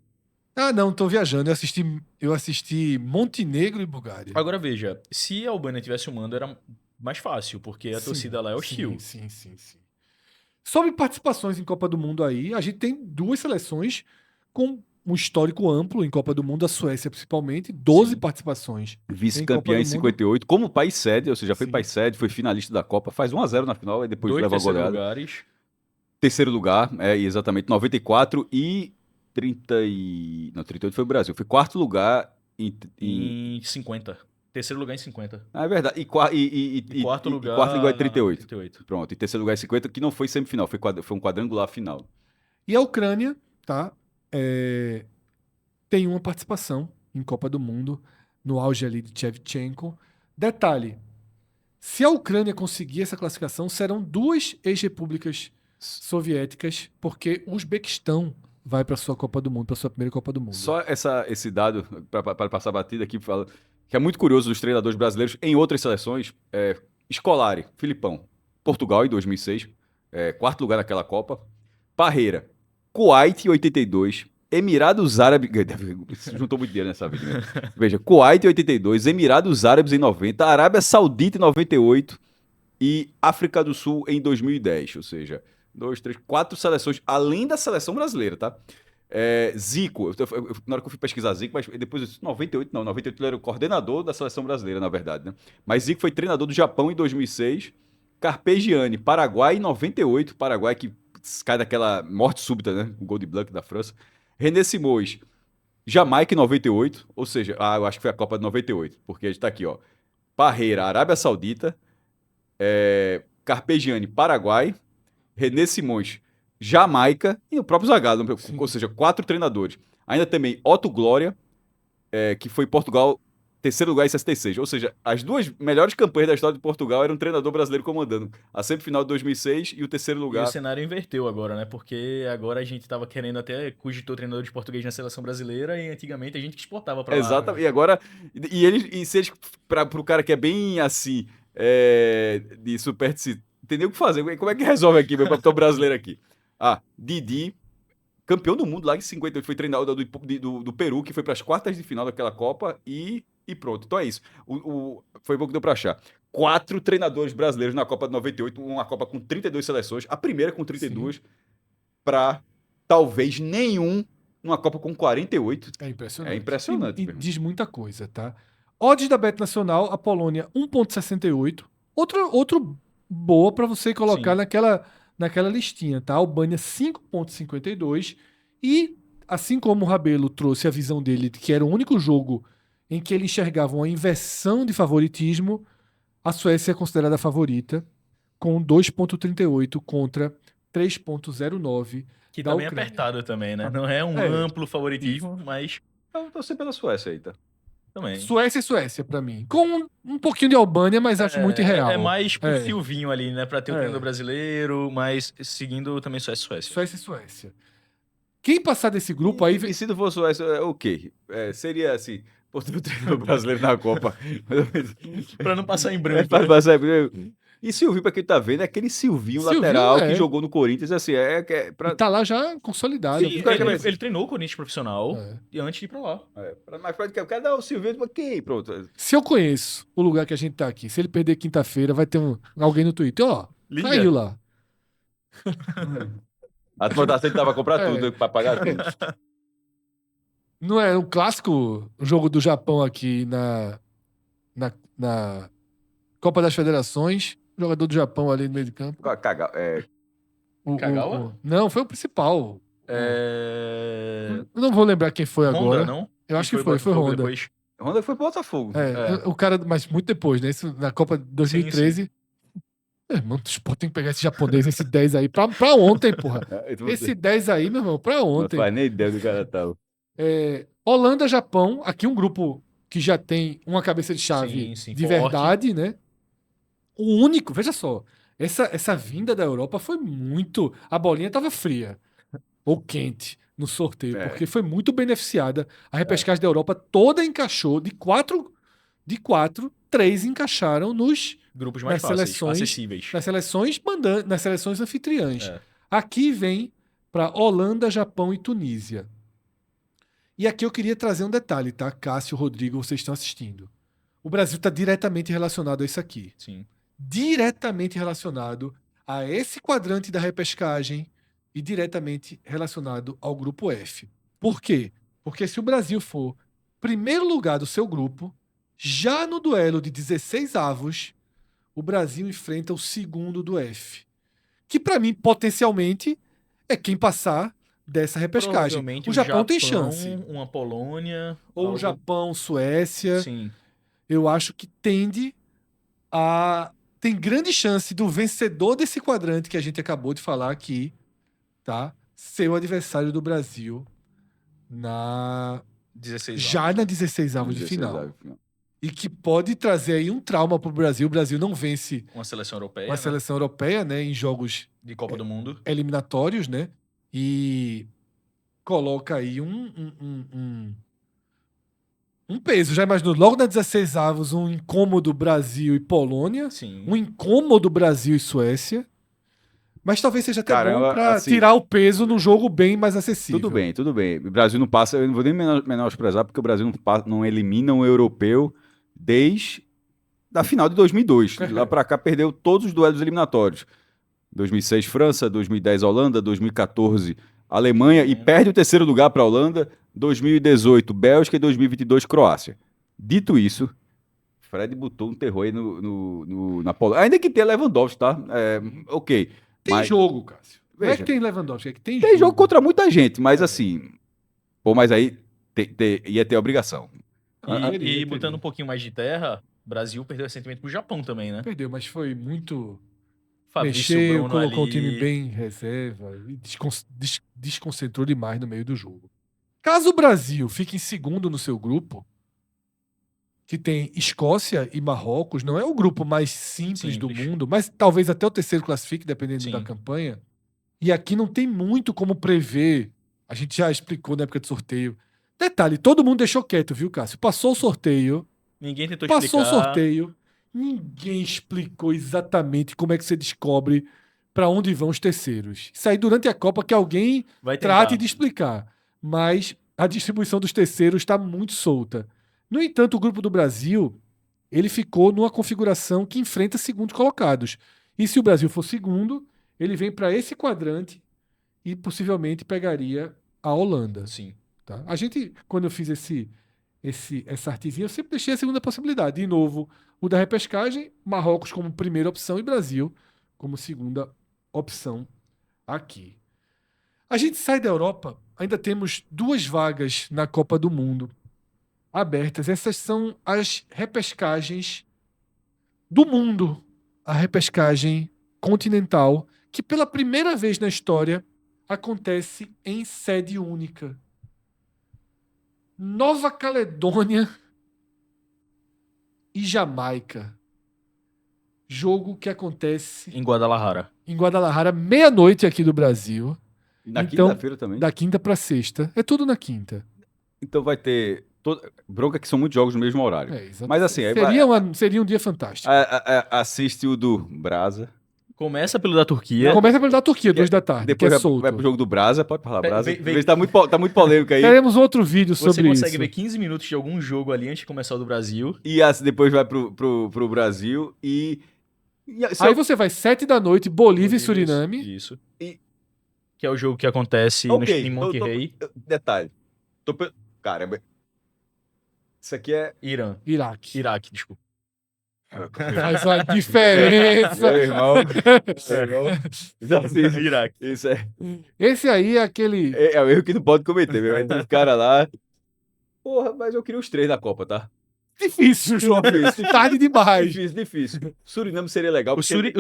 Ah, não, tô viajando. Eu assisti Montenegro e Bulgária. Agora veja, se a Albânia tivesse um mando, era mais fácil, porque a Sim, torcida lá é hostil. Sim. Sobre participações em Copa do Mundo aí, a gente tem duas seleções com um histórico amplo em Copa do Mundo, a Suécia principalmente, 12 Sim. participações. Vice-campeã Copa em do Mundo. 58, como país sede, ou seja, foi Sim. país sede, foi finalista da Copa, faz 1-0 na final e depois 2 leva a terceiros goleada. lugares. Terceiro lugar, exatamente, 94 e 30 e... Não, 38 foi o Brasil. Foi quarto lugar Em 50. Terceiro lugar em 50. Ah, é verdade. E Quarto lugar, quarto lugar é 38. 38. Pronto. E terceiro lugar é 50, que não foi semifinal, foi um quadrangular final. E a Ucrânia, tá? Tem uma participação em Copa do Mundo, no auge ali de Shevchenko. Detalhe, se a Ucrânia conseguir essa classificação, serão 2 ex-repúblicas soviéticas, porque o Uzbequistão vai para sua Copa do Mundo, para sua primeira Copa do Mundo. Só esse dado, para passar a batida aqui, fala, que é muito curioso dos treinadores brasileiros em outras seleções. Scolari, Filipão, Portugal em 2006, quarto lugar naquela Copa. Parreira, Kuwait em 82, Emirados Árabes... Se juntou muito dinheiro nessa vida, né? Veja, Kuwait em 82, Emirados Árabes em 90, Arábia Saudita em 98 e África do Sul em 2010. Ou seja, 2, 3, 4 seleções, além da seleção brasileira, tá? Zico, na hora que eu fui pesquisar Zico, mas depois, 98 ele era o coordenador da seleção brasileira, na verdade, né? Mas Zico foi treinador do Japão em 2006, Carpegiani, Paraguai em 98, Paraguai que cai daquela morte súbita, né? O gol de Blanc da França. René Simões, Jamaica em 98, ou seja, eu acho que foi a Copa de 98, porque a gente tá aqui, ó. Parreira, Arábia Saudita, Carpegiani, Paraguai, René Simões, Jamaica e o próprio Zagallo, ou seja, 4 treinadores. Ainda também Otto Glória, que foi Portugal, terceiro lugar em 66. Ou seja, as 2 melhores campanhas da história de Portugal eram um treinador brasileiro comandando a semifinal de 2006 e o terceiro E lugar. o cenário inverteu agora, né? Porque agora a gente tava querendo até cogitou treinador de português na seleção brasileira e antigamente a gente que exportava pra lá. Exatamente. E agora, se eles, pro cara que é bem assim, de supersticioso, entendeu o que fazer? Como é que resolve aqui, meu capitão brasileiro aqui? Didi, campeão do mundo lá em 50, foi treinador do Peru, que foi para as quartas de final daquela Copa e pronto. Então é isso. Foi bom que deu para achar. 4 treinadores brasileiros na Copa de 98, uma Copa com 32 seleções, a primeira com 32, para talvez nenhum numa Copa com 48. É impressionante. É impressionante. E diz muita coisa, tá? Odds da Bet Nacional, a Polônia 1,68. Outro boa para você colocar naquela listinha, tá? A Albânia 5,52. E, assim como o Rabelo trouxe a visão dele de que era o único jogo em que ele enxergava uma inversão de favoritismo, a Suécia é considerada a favorita, com 2,38 contra 3,09. Que da tá bem Ucrânia. apertado também, né? Não é um amplo favoritismo, mas Eu torci pela Suécia aí, tá? também. Suécia e Suécia, pra mim. Com um pouquinho de Albânia, mas acho muito irreal. É mais pro É. Silvinho ali, né? Pra ter o treinador brasileiro, mas seguindo também Suécia. Suécia e Suécia. Quem passar desse grupo aí... E se não fosse Suécia, o quê? Seria assim, pô, o treinador brasileiro na Copa. Pra não passar em branco. Pra passar em branco. E Silvinho, pra quem tá vendo, é aquele Silvinho lateral que jogou no Corinthians, assim, E tá lá já consolidado. Sim, ele treinou o Corinthians profissional e antes de ir pra lá. Mas eu quero dar o Silvinho pra quem? Pronto. Se eu conheço o lugar que a gente tá aqui, se ele perder quinta-feira, vai ter alguém no Twitter. Ó, Liga. caiu lá. A votação ele tava a comprar tudo, pra pagar tudo. Não é o clássico jogo do Japão aqui na Copa das Federações. Jogador do Japão ali no meio de campo. Kagawa? Não, foi o principal. É... Eu não vou lembrar quem foi Honda, agora. não? Eu acho que foi Botafogo Honda. depois. Honda foi pro Botafogo. O cara, mas muito depois, né? Isso na Copa de 2013. Meu irmão, o Sport tem que pegar esse japonês, esse 10 aí, pra ontem, porra. Esse 10 aí, meu irmão, pra ontem. Não faz nem ideia do cara tal. Holanda, Japão, aqui um grupo que já tem uma cabeça de chave de forte. verdade, né? O único, veja só, essa vinda da Europa foi muito... A bolinha tava fria, ou quente, no sorteio, porque foi muito beneficiada. A repescagem da Europa toda encaixou, de quatro, 3 encaixaram nos grupos mais fáceis, acessíveis. nas seleções anfitriãs. Aqui vem para Holanda, Japão e Tunísia. E aqui eu queria trazer um detalhe, tá? Cássio, Rodrigo, vocês estão assistindo. O Brasil está diretamente relacionado a isso aqui. Sim. Diretamente relacionado a esse quadrante da repescagem e diretamente relacionado ao grupo F. Por quê? Porque se o Brasil for primeiro lugar do seu grupo, já no duelo de 16 avos, o Brasil enfrenta o segundo do F. Que para mim, potencialmente, é quem passar dessa repescagem. Provavelmente O Japão tem chance. Uma Polônia. Ou algo- o Japão, Suécia. Sim. Eu acho que tende a... Tem grande chance do vencedor desse quadrante que a gente acabou de falar aqui, tá? Ser o adversário do Brasil na 16 já na 16 avos de 16 final. avos de final. E que pode trazer aí um trauma pro Brasil. O Brasil não vence Uma seleção europeia. uma né? seleção europeia, né, em jogos De Copa do Mundo. eliminatórios, né? E coloca aí um peso. Já imaginou logo na 16 avos um incômodo Brasil e Polônia, Sim. um incômodo Brasil e Suécia. Mas talvez seja até Cara, bom pra assim, tirar o peso num jogo bem mais acessível. Tudo bem, tudo bem. O Brasil não passa, eu não vou nem menosprezar, porque o Brasil não elimina um europeu desde a final de 2002. De lá pra cá perdeu todos os duelos eliminatórios. 2006 França, 2010 Holanda, 2014 Alemanha e perde o terceiro lugar para a Holanda, 2018 Bélgica e 2022 Croácia. Dito isso, Fred botou um terror aí na Polônia. Ainda que tenha Lewandowski, tá? Ok. Tem Mas- jogo, Cássio. Não é Veja, que tem Lewandowski, é que tem Tem jogo contra muita gente, mas assim. Pô, mas aí ia ter obrigação. E botando um pouquinho mais de terra, o Brasil perdeu recentemente pro Japão também, né? Perdeu, mas foi muito... Fabrício Mexeu, Bruno colocou ali. o time bem em reserva e desconcentrou demais no meio do jogo. Caso o Brasil fique em segundo no seu grupo, que tem Escócia e Marrocos, não é o grupo mais simples do Simples. mundo, mas talvez até o terceiro classifique, dependendo Sim. da campanha. E aqui não tem muito como prever. A gente já explicou na época do sorteio. Detalhe, todo mundo deixou quieto, viu, Cássio? Passou o sorteio, Ninguém tentou passou o explicar. sorteio, ninguém explicou exatamente como é que você descobre para onde vão os terceiros. Isso aí durante a Copa que alguém Vai tentar. trate de explicar. Mas a distribuição dos terceiros está muito solta. No entanto, o grupo do Brasil ele ficou numa configuração que enfrenta segundos colocados. E se o Brasil for segundo, ele vem para esse quadrante e possivelmente pegaria a Holanda. Sim. Tá? A gente, quando eu fiz essa artezinha, eu sempre deixei a segunda possibilidade. De novo, o da repescagem, Marrocos como primeira opção e Brasil como segunda opção aqui. A gente sai da Europa, ainda temos 2 vagas na Copa do Mundo abertas. Essas são as repescagens do mundo. A repescagem continental, que pela primeira vez na história acontece em sede única. Nova Caledônia e Jamaica. Jogo que acontece Em Guadalajara. em Guadalajara, meia-noite aqui do Brasil, Na Então, quinta-feira também. da quinta para sexta. É tudo na quinta. Então vai ter. Bronca que são muitos jogos no mesmo horário. É, exato. Mas assim, aí seria um dia fantástico. assiste o do Brasa. Começa pelo da Turquia. Começa pelo da Turquia, 2 da tarde, Depois que é vai, solto. vai pro jogo do Brasa. Pode falar Brasa. Vem- Tá muito polêmico aí. Teremos outro vídeo Você sobre consegue isso. ver 15 minutos de algum jogo ali antes de começar o do Brasil. E depois vai pro Brasil. Aí você vai 7 da noite, Bolívia e Suriname. Isso. E- Que é o jogo que acontece Ok, em Monterrey. Detalhe. Caramba. Isso aqui é. Irã. Iraque. Iraque, desculpa. Faz uma diferença. Meu irmão. Já assisti. Iraque. Isso é. Esse aí é aquele. É o erro que não pode cometer, meu. Vai ter os caras lá. Porra, mas eu queria os 3 na Copa, tá? Difícil, João. Difícil. Tarde demais. Difícil. Suriname seria legal. O Suriname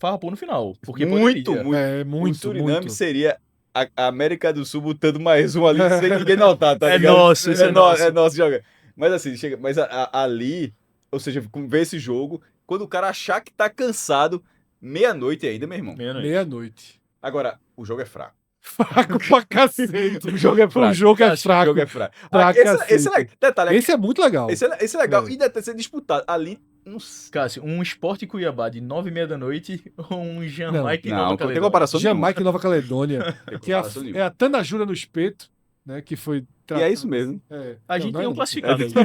farrapou no final. Porque muito, poderia. muito. É, muito, O Suriname muito. seria a América do Sul botando mais um ali sem ninguém notar, tá É ligado? nosso, isso é nosso. É nosso joga. Mas assim, mas ali, ou seja, ver esse jogo, quando o cara achar que tá cansado, meia-noite ainda, meu irmão. Meia-noite. Meia-noite. Agora, o jogo é fraco. Fraco pra cacete. O jogo é fraco. O jogo é O fraco. jogo é fraco. Pra Esse cacete. é legal. Detalhe, Esse é muito legal. esse é legal. É. E deve ser disputado. Ali Não sei. Cássio, um Sport Cuiabá de 9h30 da noite ou um Jamaica e Não, Nova tem Caledônia? comparação nenhuma. Jamaica e Nova Caledônia, Tem que é comparação nenhuma. a Tanajura no espeto, né? Que foi. E é isso mesmo. A gente tem um não. classificado aí já.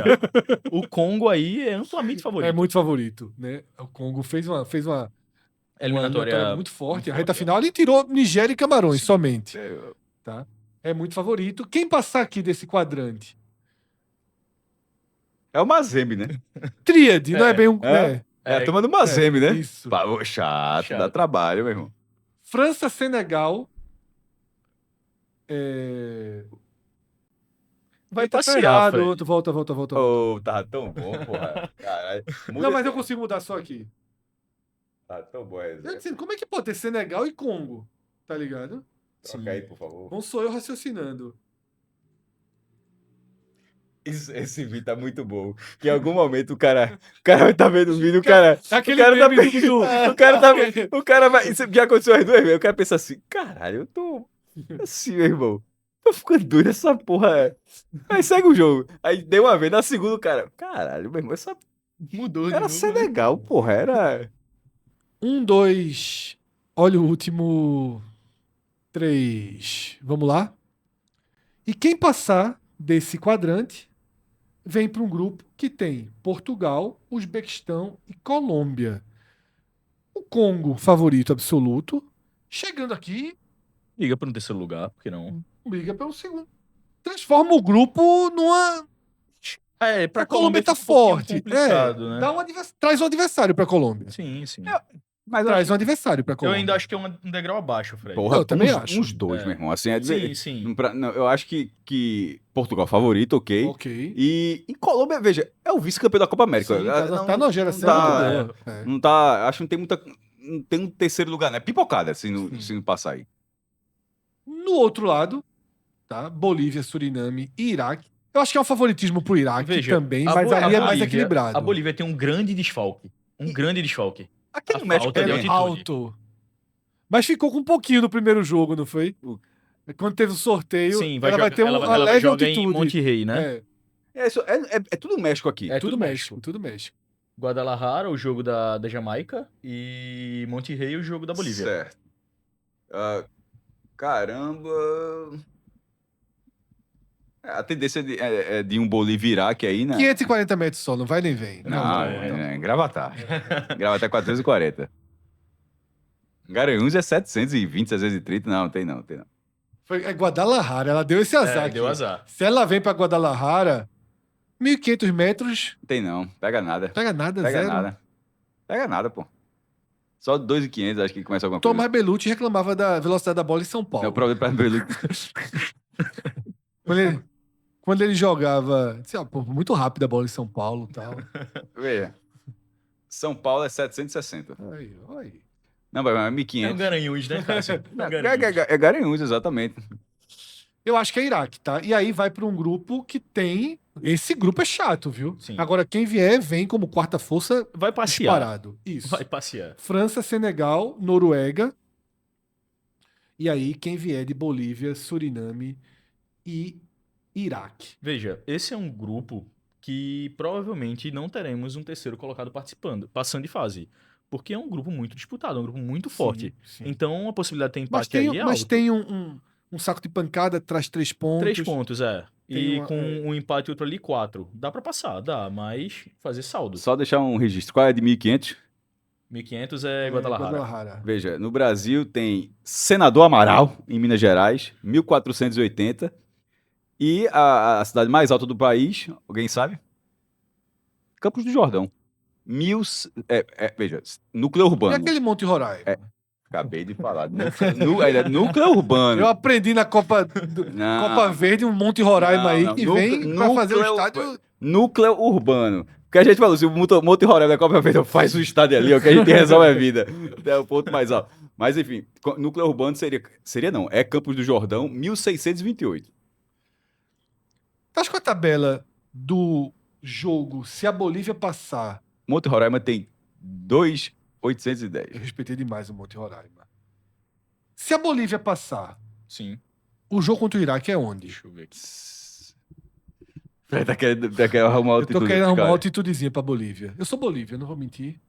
O Congo aí é amplamente favorito. É muito favorito, né? O Congo fez uma Eliminatória muito forte. A muito reta forte, final ele tirou Nigéria e Camarões Sim. somente. Tá? É muito favorito. Quem passar aqui desse quadrante? É o Mazembe, né? Tríade, não é bem um. É. É a turma do Mazembe, né? Isso. Pá, ô, chato, dá Chato. trabalho, meu irmão. França, Senegal. Vai Eita, tá passear, errado. Fred. Volta. Ô, tava tão bom, porra. Caralho. Não, mas eu consigo mudar só aqui. Tá tão bom, Eu dizendo, como é que pode ter Senegal e Congo? Tá ligado? Troca aí, por favor. Não sou eu raciocinando. Esse vídeo tá muito bom. Que em algum momento o cara vai estar vendo o vídeo, o cara. Aquele o cara tá, meme do- o cara tá. O cara vai. Isso já aconteceu as duas vezes. O cara pensa assim, caralho, eu tô. Assim, meu irmão. Tô ficando doido essa porra. Aí segue o jogo. Aí deu uma vez, na segunda, o cara. Caralho, meu irmão, essa. Mudou de Era novo, Senegal, porra. Era. 1, 2. Olha o último. 3. Vamos lá? E quem passar desse quadrante vem para um grupo que tem Portugal, Uzbequistão e Colômbia. O Congo, favorito absoluto, chegando aqui, Liga para um terceiro lugar, por que não? briga pelo segundo. Transforma o grupo numa. Pra A Colômbia tá fica um pouquinho forte. complicado, né? Dá Traz um adversário para Colômbia. Sim, sim. Mas Traz um adversário para Eu Colômbia. ainda acho que é um degrau abaixo, Fred. Porra, Eu também uns, acho. uns dois, É. meu irmão. Assim, Sim, sim. Não, eu acho que Portugal favorito, ok. Ok. E Colômbia, veja, é o vice-campeão da Copa América. Sim, Não- tá numa geração não muito tá- boa. É. Não tá. Acho que não tem muita. Não tem um terceiro lugar, né? Pipocada, se Sim. não passar aí. No outro lado, tá? Bolívia, Suriname e Iraque. Eu acho que é um favoritismo pro Iraque Veja, também, a mas Bo- ali a é mais Bolívia- equilibrado. A Bolívia tem um grande desfalque. Aqui A no México falta de também. altitude. Alto. Mas ficou com um pouquinho no primeiro jogo, não foi? Quando teve o sorteio, Sim, ela vai ter uma ela leve joga altitude. em Monte Rei, né? É, Tudo México aqui. É tudo tudo México, tudo México. Guadalajara, o jogo da Jamaica, e Monte Rei, o jogo da Bolívia. Certo. Caramba. A tendência é de um Bolívia e Iraque aí, né? 540 metros só, não vai nem vem. Não, Gravatar. Gravatar 440. Garanhuns é 720, 730. Não, tem não. É Guadalajara, ela deu esse azar aqui. Deu azar. Se ela vem pra Guadalajara, 1.500 metros, Tem não. Pega nada. pega nada, Pega zero. nada. Pega nada, pô. Só 2.500 acho que começa alguma Tomás coisa. Bellucci reclamava da velocidade da bola em São Paulo. Não, o problema para Belucci. Quando ele jogava, disse, pô, muito rápido a bola em São Paulo e tal. Veja. São Paulo é 760. Aí. Não, mas é É um 1.500. Garanhuns, né, Cássio? É um Garanhuns. É Garanhuns, exatamente. Eu acho que é Iraque, tá? E aí vai pra um grupo que tem. Esse grupo é chato, viu? Sim. Agora, quem vier, vem como quarta força Vai passear. disparado. Isso. Vai passear. França, Senegal, Noruega. E aí, quem vier de Bolívia, Suriname e Iraque. Veja, esse é um grupo que provavelmente não teremos um terceiro colocado passando de fase. Porque é um grupo muito disputado, é um grupo muito forte. Sim. Então a possibilidade de ter Mas empate aí é mas alta. tem um saco de pancada, traz 3 pontos. 3 pontos, é. Tem E uma- com um empate e outro ali, 4. Dá pra passar, dá, mas fazer saldo. Só deixar um registro. Qual é de 1.500? 1.500 é Guadalajara. Guadalajara. Veja, no Brasil tem Senador Amaral, em Minas Gerais, 1.480. E a cidade mais alta do país, alguém sabe? Campos do Jordão. Veja, núcleo E urbano. aquele Monte Roraima? Acabei de falar. Núcleo urbano. Eu aprendi na Copa Verde um Monte Roraima aí não. que vem pra fazer o Núcleo- estádio. Núcleo urbano. Porque a gente falou, se o Monte Roraima da Copa Verde faz o estádio ali, ó, que a gente resolve a vida. É o ponto mais alto. Mas enfim, núcleo urbano seria não, é Campos do Jordão, 1.628. Acho que a tabela do jogo, se a Bolívia passar. Monte Roraima tem 2.810. Eu respeitei demais o Monte Roraima. Se a Bolívia passar, Sim. o jogo contra o Iraque é onde? Deixa eu ver aqui. Tá querendo arrumar Eu tô altitude. querendo arrumar uma cara. altitudezinha pra Bolívia. Eu sou Bolívia, não vou mentir.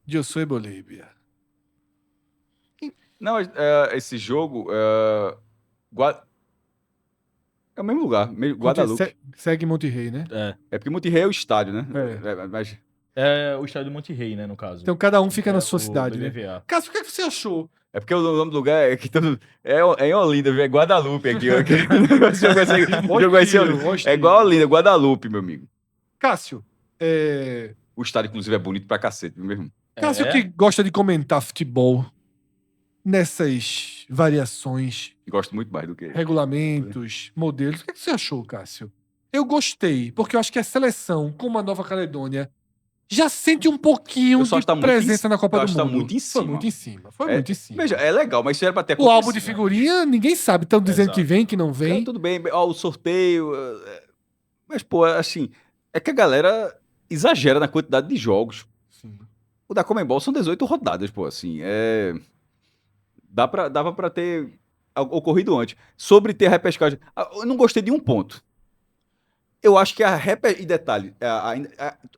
Eu sou Bolívia. Não, esse jogo é o mesmo lugar, Guadalupe. Segue Monte Rei, né? É porque Monterrey é o estádio, né? É. Mas É o estádio Monte Rei, né, no caso. Então cada um fica É na sua o cidade, né? BBVA. Cássio, o que é que você achou? é porque o nome do lugar é que é em Olinda, viu? É Guadalupe aqui. Ó. O jogo vai ser Hostil. é igual a Olinda, Guadalupe, meu amigo. Cássio, O estádio, inclusive, é bonito pra cacete, viu mesmo? Cássio que gosta de comentar futebol nessas variações, Gosto muito mais do que. regulamentos, modelos. O que é que você achou, Cássio? Eu gostei, porque eu acho que a seleção, como a Nova Caledônia, já sente um pouquinho Eu só acho de que tá muito presença em- na Copa eu do acho que tá Mundo. muito em Foi cima. muito em cima. Foi É, muito em cima. Veja, é legal, mas isso era pra ter O álbum de acontecido. figurinha, ninguém sabe. Estão dizendo que Exato. vem, que não Cara, vem. tudo bem, ó, o sorteio. Mas, pô, assim, é que a galera exagera na quantidade de jogos. Sim. O da Conmebol são 18 rodadas, pô, assim. Dava pra ter ocorrido antes. Sobre ter a repescagem. Eu não gostei de um ponto. Eu acho que e detalhe,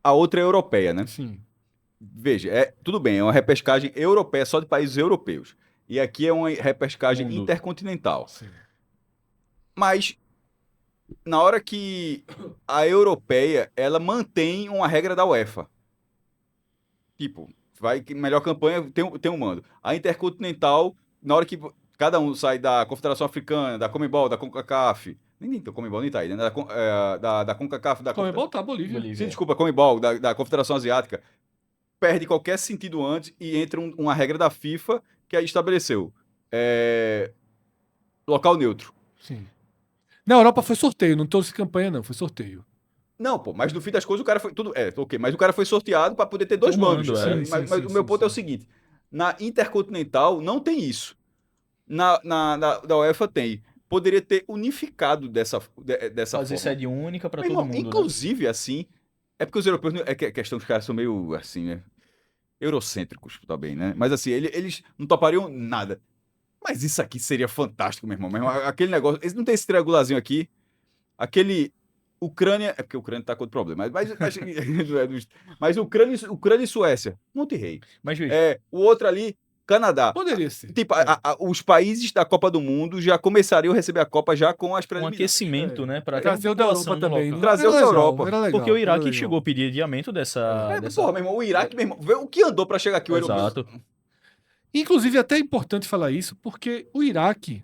a outra é europeia, né? Sim. Veja, tudo bem, é uma repescagem europeia só de países europeus. E aqui é uma repescagem Mundo. intercontinental. Sim. Mas, na hora que a europeia, ela mantém uma regra da UEFA. Tipo, melhor campanha tem um mando. A intercontinental, na hora que cada um sai da Confederação Africana, da Conmebol, da CONCACAF, nem da Conmebol nem tá aí, né? Da CONCACAF, Comebol tá, Bolívia. Bolívia. Sim, desculpa, Conmebol, da Confederação Asiática, perde qualquer sentido antes e entra uma regra da FIFA que aí estabeleceu. Local neutro. Sim. Na Europa foi sorteio, não trouxe campanha, não, foi sorteio. Não, pô, mas no fim das coisas o cara foi. Ok, mas o cara foi sorteado para poder ter dois Comando, mandos. é. Né? Sim, Mas sim, o meu sim, ponto é o sim. seguinte: na Intercontinental não tem isso. Da UEFA tem. Poderia ter unificado dessa Fazer forma. sede única pra Meu todo irmão, mundo, né? inclusive, assim. É porque os europeus. É que a questão dos caras são meio assim, né? Eurocêntricos também, né? Mas assim, eles não topariam nada. Mas isso aqui seria fantástico, meu irmão. Aquele negócio. Não tem esse triangularzinho aqui. Aquele. Ucrânia. É porque a Ucrânia tá com outro problema. Mas Ucrânia e Suécia. Monterrey. Mas veja, O outro ali, Canadá. Poderia ser. Tipo, os países da Copa do Mundo já começariam a receber a Copa já com as um preliminares. aquecimento, né? Pra ter Trazer o da população Europa no também. local. né? Trazer Era o da legal, Europa. era legal, Porque o era Iraque legal. chegou a pedir adiamento dessa... Porra, meu irmão, o Iraque, meu irmão, vê o que andou pra chegar aqui, o europeu. Exato. Inclusive, é até importante falar isso, porque o Iraque,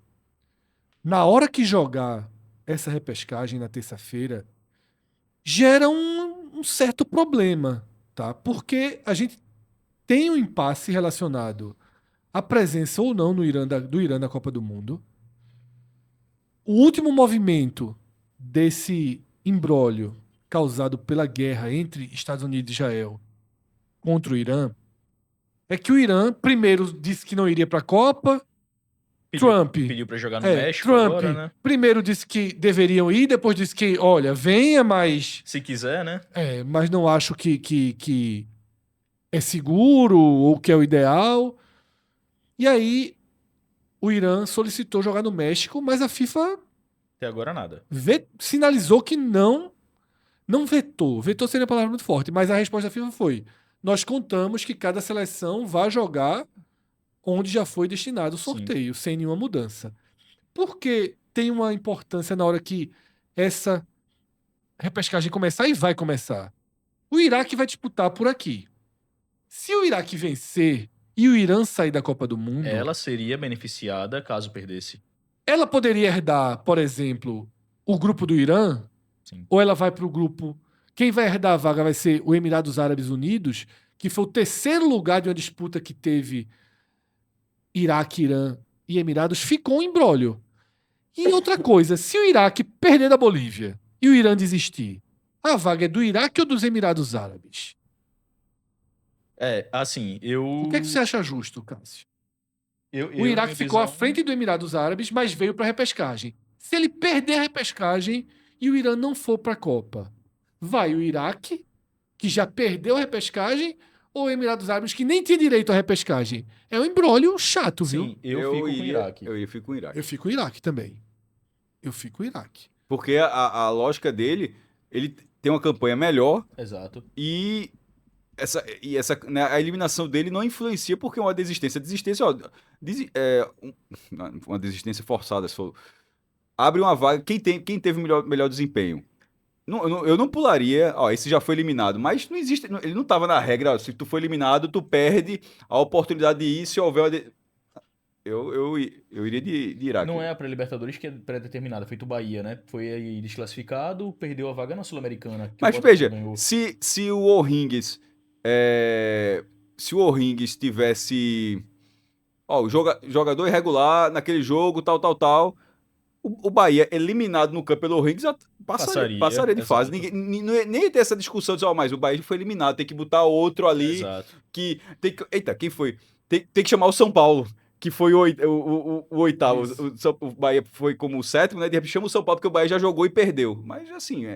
na hora que jogar essa repescagem na terça-feira, gera um certo problema, tá? Porque a gente tem um impasse relacionado à presença ou não do Irã na Copa do Mundo. O último movimento desse imbróglio causado pela guerra entre Estados Unidos e Israel contra o Irã é que o Irã primeiro disse que não iria para a Copa. Trump Pediu pra jogar no É, México Trump agora, né? primeiro disse que deveriam ir, depois disse que, olha, venha, mas Se quiser, né? mas não acho que é seguro ou que é o ideal. E aí o Irã solicitou jogar no México, mas a FIFA Até agora nada. sinalizou que não vetou. Vetou seria uma palavra muito forte, mas a resposta da FIFA foi: nós contamos que cada seleção vai jogar onde já foi destinado o sorteio, sem nenhuma mudança. Porque tem uma importância na hora que essa repescagem começar, e vai começar. O Iraque vai disputar por aqui. Se o Iraque vencer e o Irã sair da Copa do Mundo, Ela seria beneficiada caso perdesse. ela poderia herdar, por exemplo, o grupo do Irã, Sim. ou ela vai para o grupo... Quem vai herdar a vaga vai ser o Emirados Árabes Unidos, que foi o terceiro lugar de uma disputa que teve Iraque, Irã e Emirados, ficou um imbróglio. E outra coisa, se o Iraque perder da Bolívia e o Irã desistir, a vaga é do Iraque ou dos Emirados Árabes? Assim, O que é que você acha justo, Cássio? eu, O Iraque minha ficou à visão- frente do Emirados Árabes, mas veio para a repescagem. Se ele perder a repescagem e o Irã não for para a Copa, vai o Iraque, que já perdeu a repescagem, ou o Emirados Árabes, que nem tinha direito à repescagem? É um imbróglio chato, viu? Sim, eu fico com o Iraque. Eu fico com o Iraque. Eu fico com o Iraque também. Eu fico com o Iraque. Porque a lógica dele, ele tem uma campanha melhor Exato. e né, a eliminação dele não influencia porque é uma desistência. Desistência, ó, uma desistência forçada. Se for, abre uma vaga. Quem teve o melhor desempenho? Eu não pularia, ó, esse já foi eliminado, mas não existe, ele não estava na regra, ó, se tu for eliminado, tu perde a oportunidade de ir se houver eu iria de Iraque. Não é a pré-Libertadores que é pré-determinada, feito o Bahia, né? Foi aí desclassificado, perdeu a vaga na Sul-Americana. que o Mas Botafogo veja, ganhou. se o O'Higgins se o O'Higgins tivesse ó, o jogador irregular naquele jogo, tal, o Bahia eliminado no campo pelo O'Higgins passaria de fase. exato. Nem ia ter essa discussão de, ó, mas o Bahia foi eliminado, tem que botar outro ali Exato. que tem que, eita, quem foi? Tem que chamar o São Paulo, que foi o oitavo. O Bahia foi como o sétimo, né? De repente chama o São Paulo porque o Bahia já jogou e perdeu. Mas assim,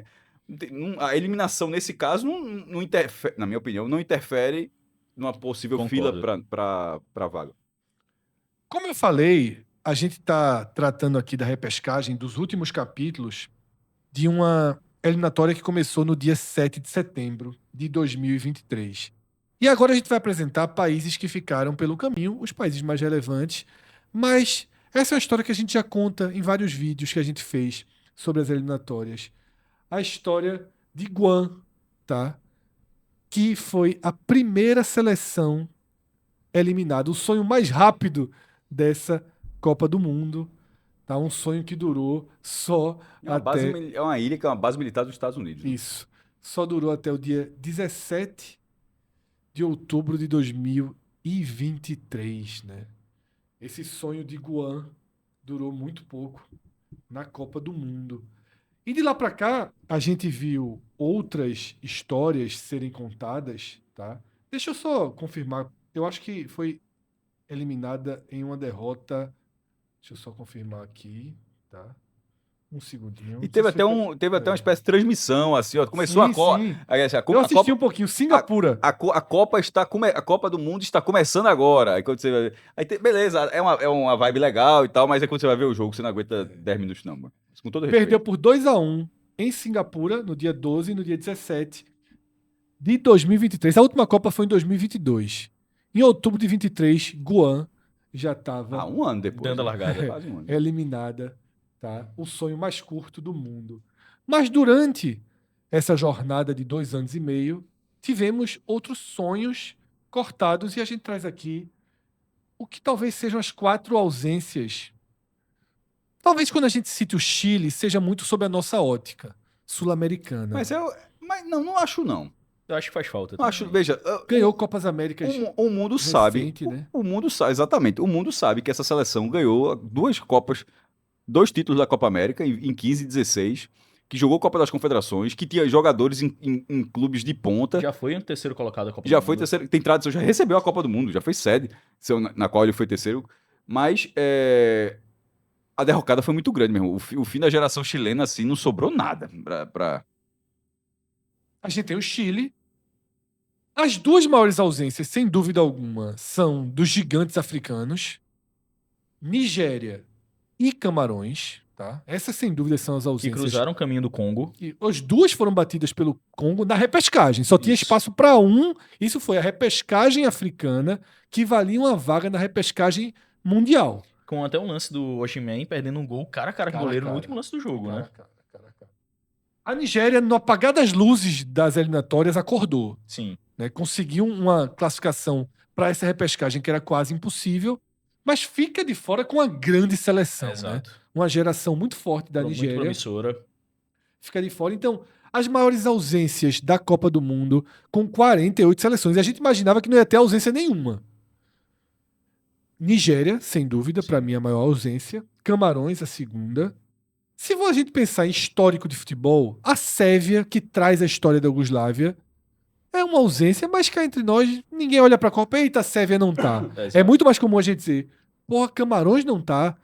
a eliminação nesse caso não interfere, na minha opinião, não interfere numa possível fila para vaga. Como eu falei, a gente está tratando aqui da repescagem dos últimos capítulos de uma eliminatória que começou no dia 7 de setembro de 2023. E agora a gente vai apresentar países que ficaram pelo caminho, os países mais relevantes, mas essa é uma história que a gente já conta em vários vídeos que a gente fez sobre as eliminatórias. A história de Guam, tá? Que foi a primeira seleção eliminada, o sonho mais rápido dessa Copa do Mundo, tá? Um sonho que durou só até... É uma ilha que é uma base militar dos Estados Unidos. Né? Isso. Só durou até o dia 17 de outubro de 2023, né? Esse sonho de Guam durou muito pouco na Copa do Mundo. E de lá para cá, a gente viu outras histórias serem contadas, tá? Deixa eu só confirmar. Eu acho que foi eliminada em uma derrota. Deixa eu só confirmar aqui, tá? Um segundinho. E teve até uma espécie de transmissão, assim, ó. Começou Sim, a Copa. sim. Aí, assim, Eu assisti um pouquinho. Singapura. A Copa do Mundo está começando agora. Aí quando você vai ver. Beleza, é uma vibe legal e tal, mas aí quando você vai ver o jogo, você não aguenta 10 minutos, não, mano. Com todo respeito. Perdeu por 2-1 em Singapura, no dia 12 e no dia 17 de 2023. A última Copa foi em 2022. Em outubro de 23, Guam já estava um ano depois. Dando a largada. Quase um ano. eliminada, tá? O sonho mais curto do mundo. Mas durante essa jornada de 2 anos e meio, tivemos outros sonhos cortados e a gente traz aqui o que talvez sejam as 4 ausências. Talvez quando a gente cite o Chile, seja muito sob a nossa ótica sul-americana. Mas não acho, não. Eu acho que faz falta. Não acho, também. veja, Ganhou Copas Américas. o mundo sabe. recente, né? O mundo sabe, exatamente. O mundo sabe que essa seleção ganhou 2 títulos da Copa América em 15 e 16, que jogou Copa das Confederações, que tinha jogadores em clubes de ponta. Já foi o terceiro colocado da Copa Já do foi Mundo. terceiro, tem tradição, já recebeu a Copa do Mundo, já foi sede, na qual ele foi terceiro. Mas a derrocada foi muito grande mesmo. O fim da geração chilena, assim, não sobrou nada pra... A gente tem o Chile. As 2 maiores ausências, sem dúvida alguma, são dos gigantes africanos, Nigéria e Camarões, tá? Essas, sem dúvida, são as Que ausências. cruzaram o caminho do Congo. E as 2 foram batidas pelo Congo na repescagem. Só tinha Isso. espaço para um. Isso foi a repescagem africana, que valia uma vaga na repescagem mundial. Com até um lance do Osimhen perdendo um gol cara a cara com o goleiro no último lance do jogo, né? Cara. A Nigéria, no apagar das luzes das eliminatórias, acordou. Sim. Né? Conseguiu uma classificação para essa repescagem que era quase impossível, mas fica de fora com uma grande seleção. Né? Exato. Uma geração muito forte da Muito Nigéria. promissora. Fica de fora. Então, as maiores ausências da Copa do Mundo, com 48 seleções. E a gente imaginava que não ia ter ausência nenhuma. Nigéria, sem dúvida, para mim a maior ausência. Camarões, a segunda. Se a gente pensar em histórico de futebol, a Sérvia, que traz a história da Iugoslávia, é uma ausência, mas cá entre nós, ninguém olha pra Copa, eita, a Sérvia não tá. É muito mais comum a gente dizer, porra, Camarões não tá,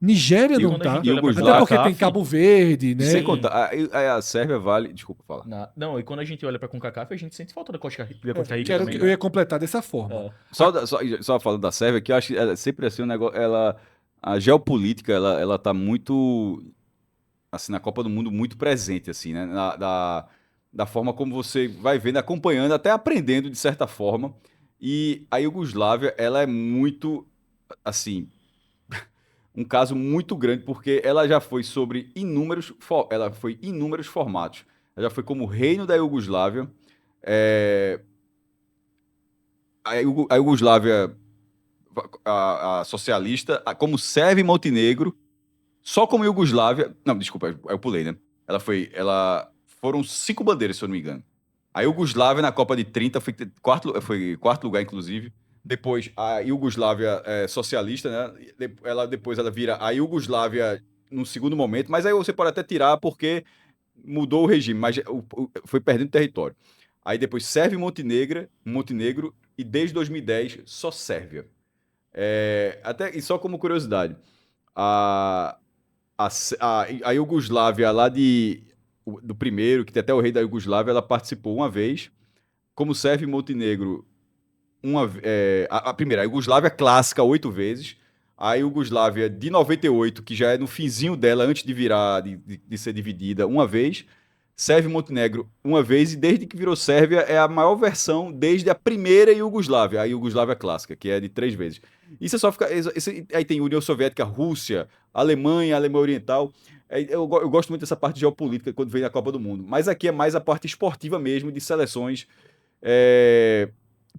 Nigéria não tá. Até porque tem Cabo Verde, né? Sem contar, a Sérvia vale... Desculpa falar. Não, e quando a gente olha pra CONCACAF, a gente sente falta da Costa Rica também. Eu ia completar dessa forma. Só falando da Sérvia, que eu acho que sempre assim um negócio... A geopolítica, ela tá muito... assim, na Copa do Mundo muito presente, assim, né? Da forma como você vai vendo, acompanhando, até aprendendo de certa forma. E a Iugoslávia, ela é muito, assim, um caso muito grande, porque ela já foi sobre ela foi inúmeros formatos. Ela já foi como reino da Iugoslávia. É, a Iugoslávia a socialista, como Sérvia e Montenegro, só como Iugoslávia. Não, desculpa, eu pulei, né? Foram 5 bandeiras, se eu não me engano. A Iugoslávia na Copa de 30 foi quarto lugar, inclusive. Depois a Iugoslávia socialista, né? Depois ela vira a Iugoslávia no segundo momento, mas aí você pode até tirar porque mudou o regime, mas foi perdendo território. Aí depois Sérvia e Montenegro, e desde 2010 só Sérvia. E só como curiosidade, a, a Iugoslávia lá do primeiro, que tem até o rei da Iugoslávia, ela participou uma vez, como Sérvia e Montenegro, a primeira, a Iugoslávia clássica 8 vezes, a Iugoslávia de 98, que já é no finzinho dela, antes de virar, de ser dividida, uma vez, Sérvia e Montenegro uma vez, e desde que virou Sérvia é a maior versão desde a primeira Iugoslávia, a Iugoslávia clássica, que é de 3 vezes. Isso é só ficar. Aí tem União Soviética, Rússia, Alemanha Oriental. Eu gosto muito dessa parte geopolítica quando vem na Copa do Mundo. Mas aqui é mais a parte esportiva mesmo, de seleções.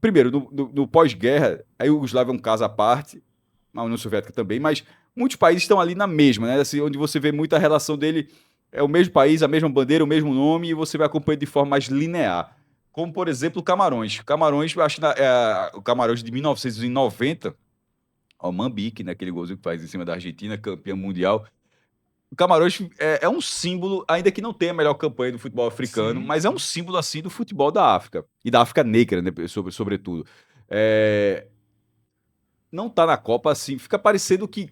Primeiro, no pós-guerra, a Iugoslávia é um caso à parte, a União Soviética também, mas muitos países estão ali na mesma, né? Assim, onde você vê muita relação dele. É o mesmo país, a mesma bandeira, o mesmo nome, e você vai acompanhando de forma mais linear. Como, por exemplo, Camarões. Camarões, eu acho que o Camarões de 1990. O Mambique, né, aquele golzinho que faz em cima da Argentina, campeão mundial. O Camarões é um símbolo, ainda que não tenha a melhor campanha do futebol africano, Sim. mas é um símbolo assim do futebol da África. E da África negra, né, sobretudo. Não tá na Copa, assim, fica parecendo que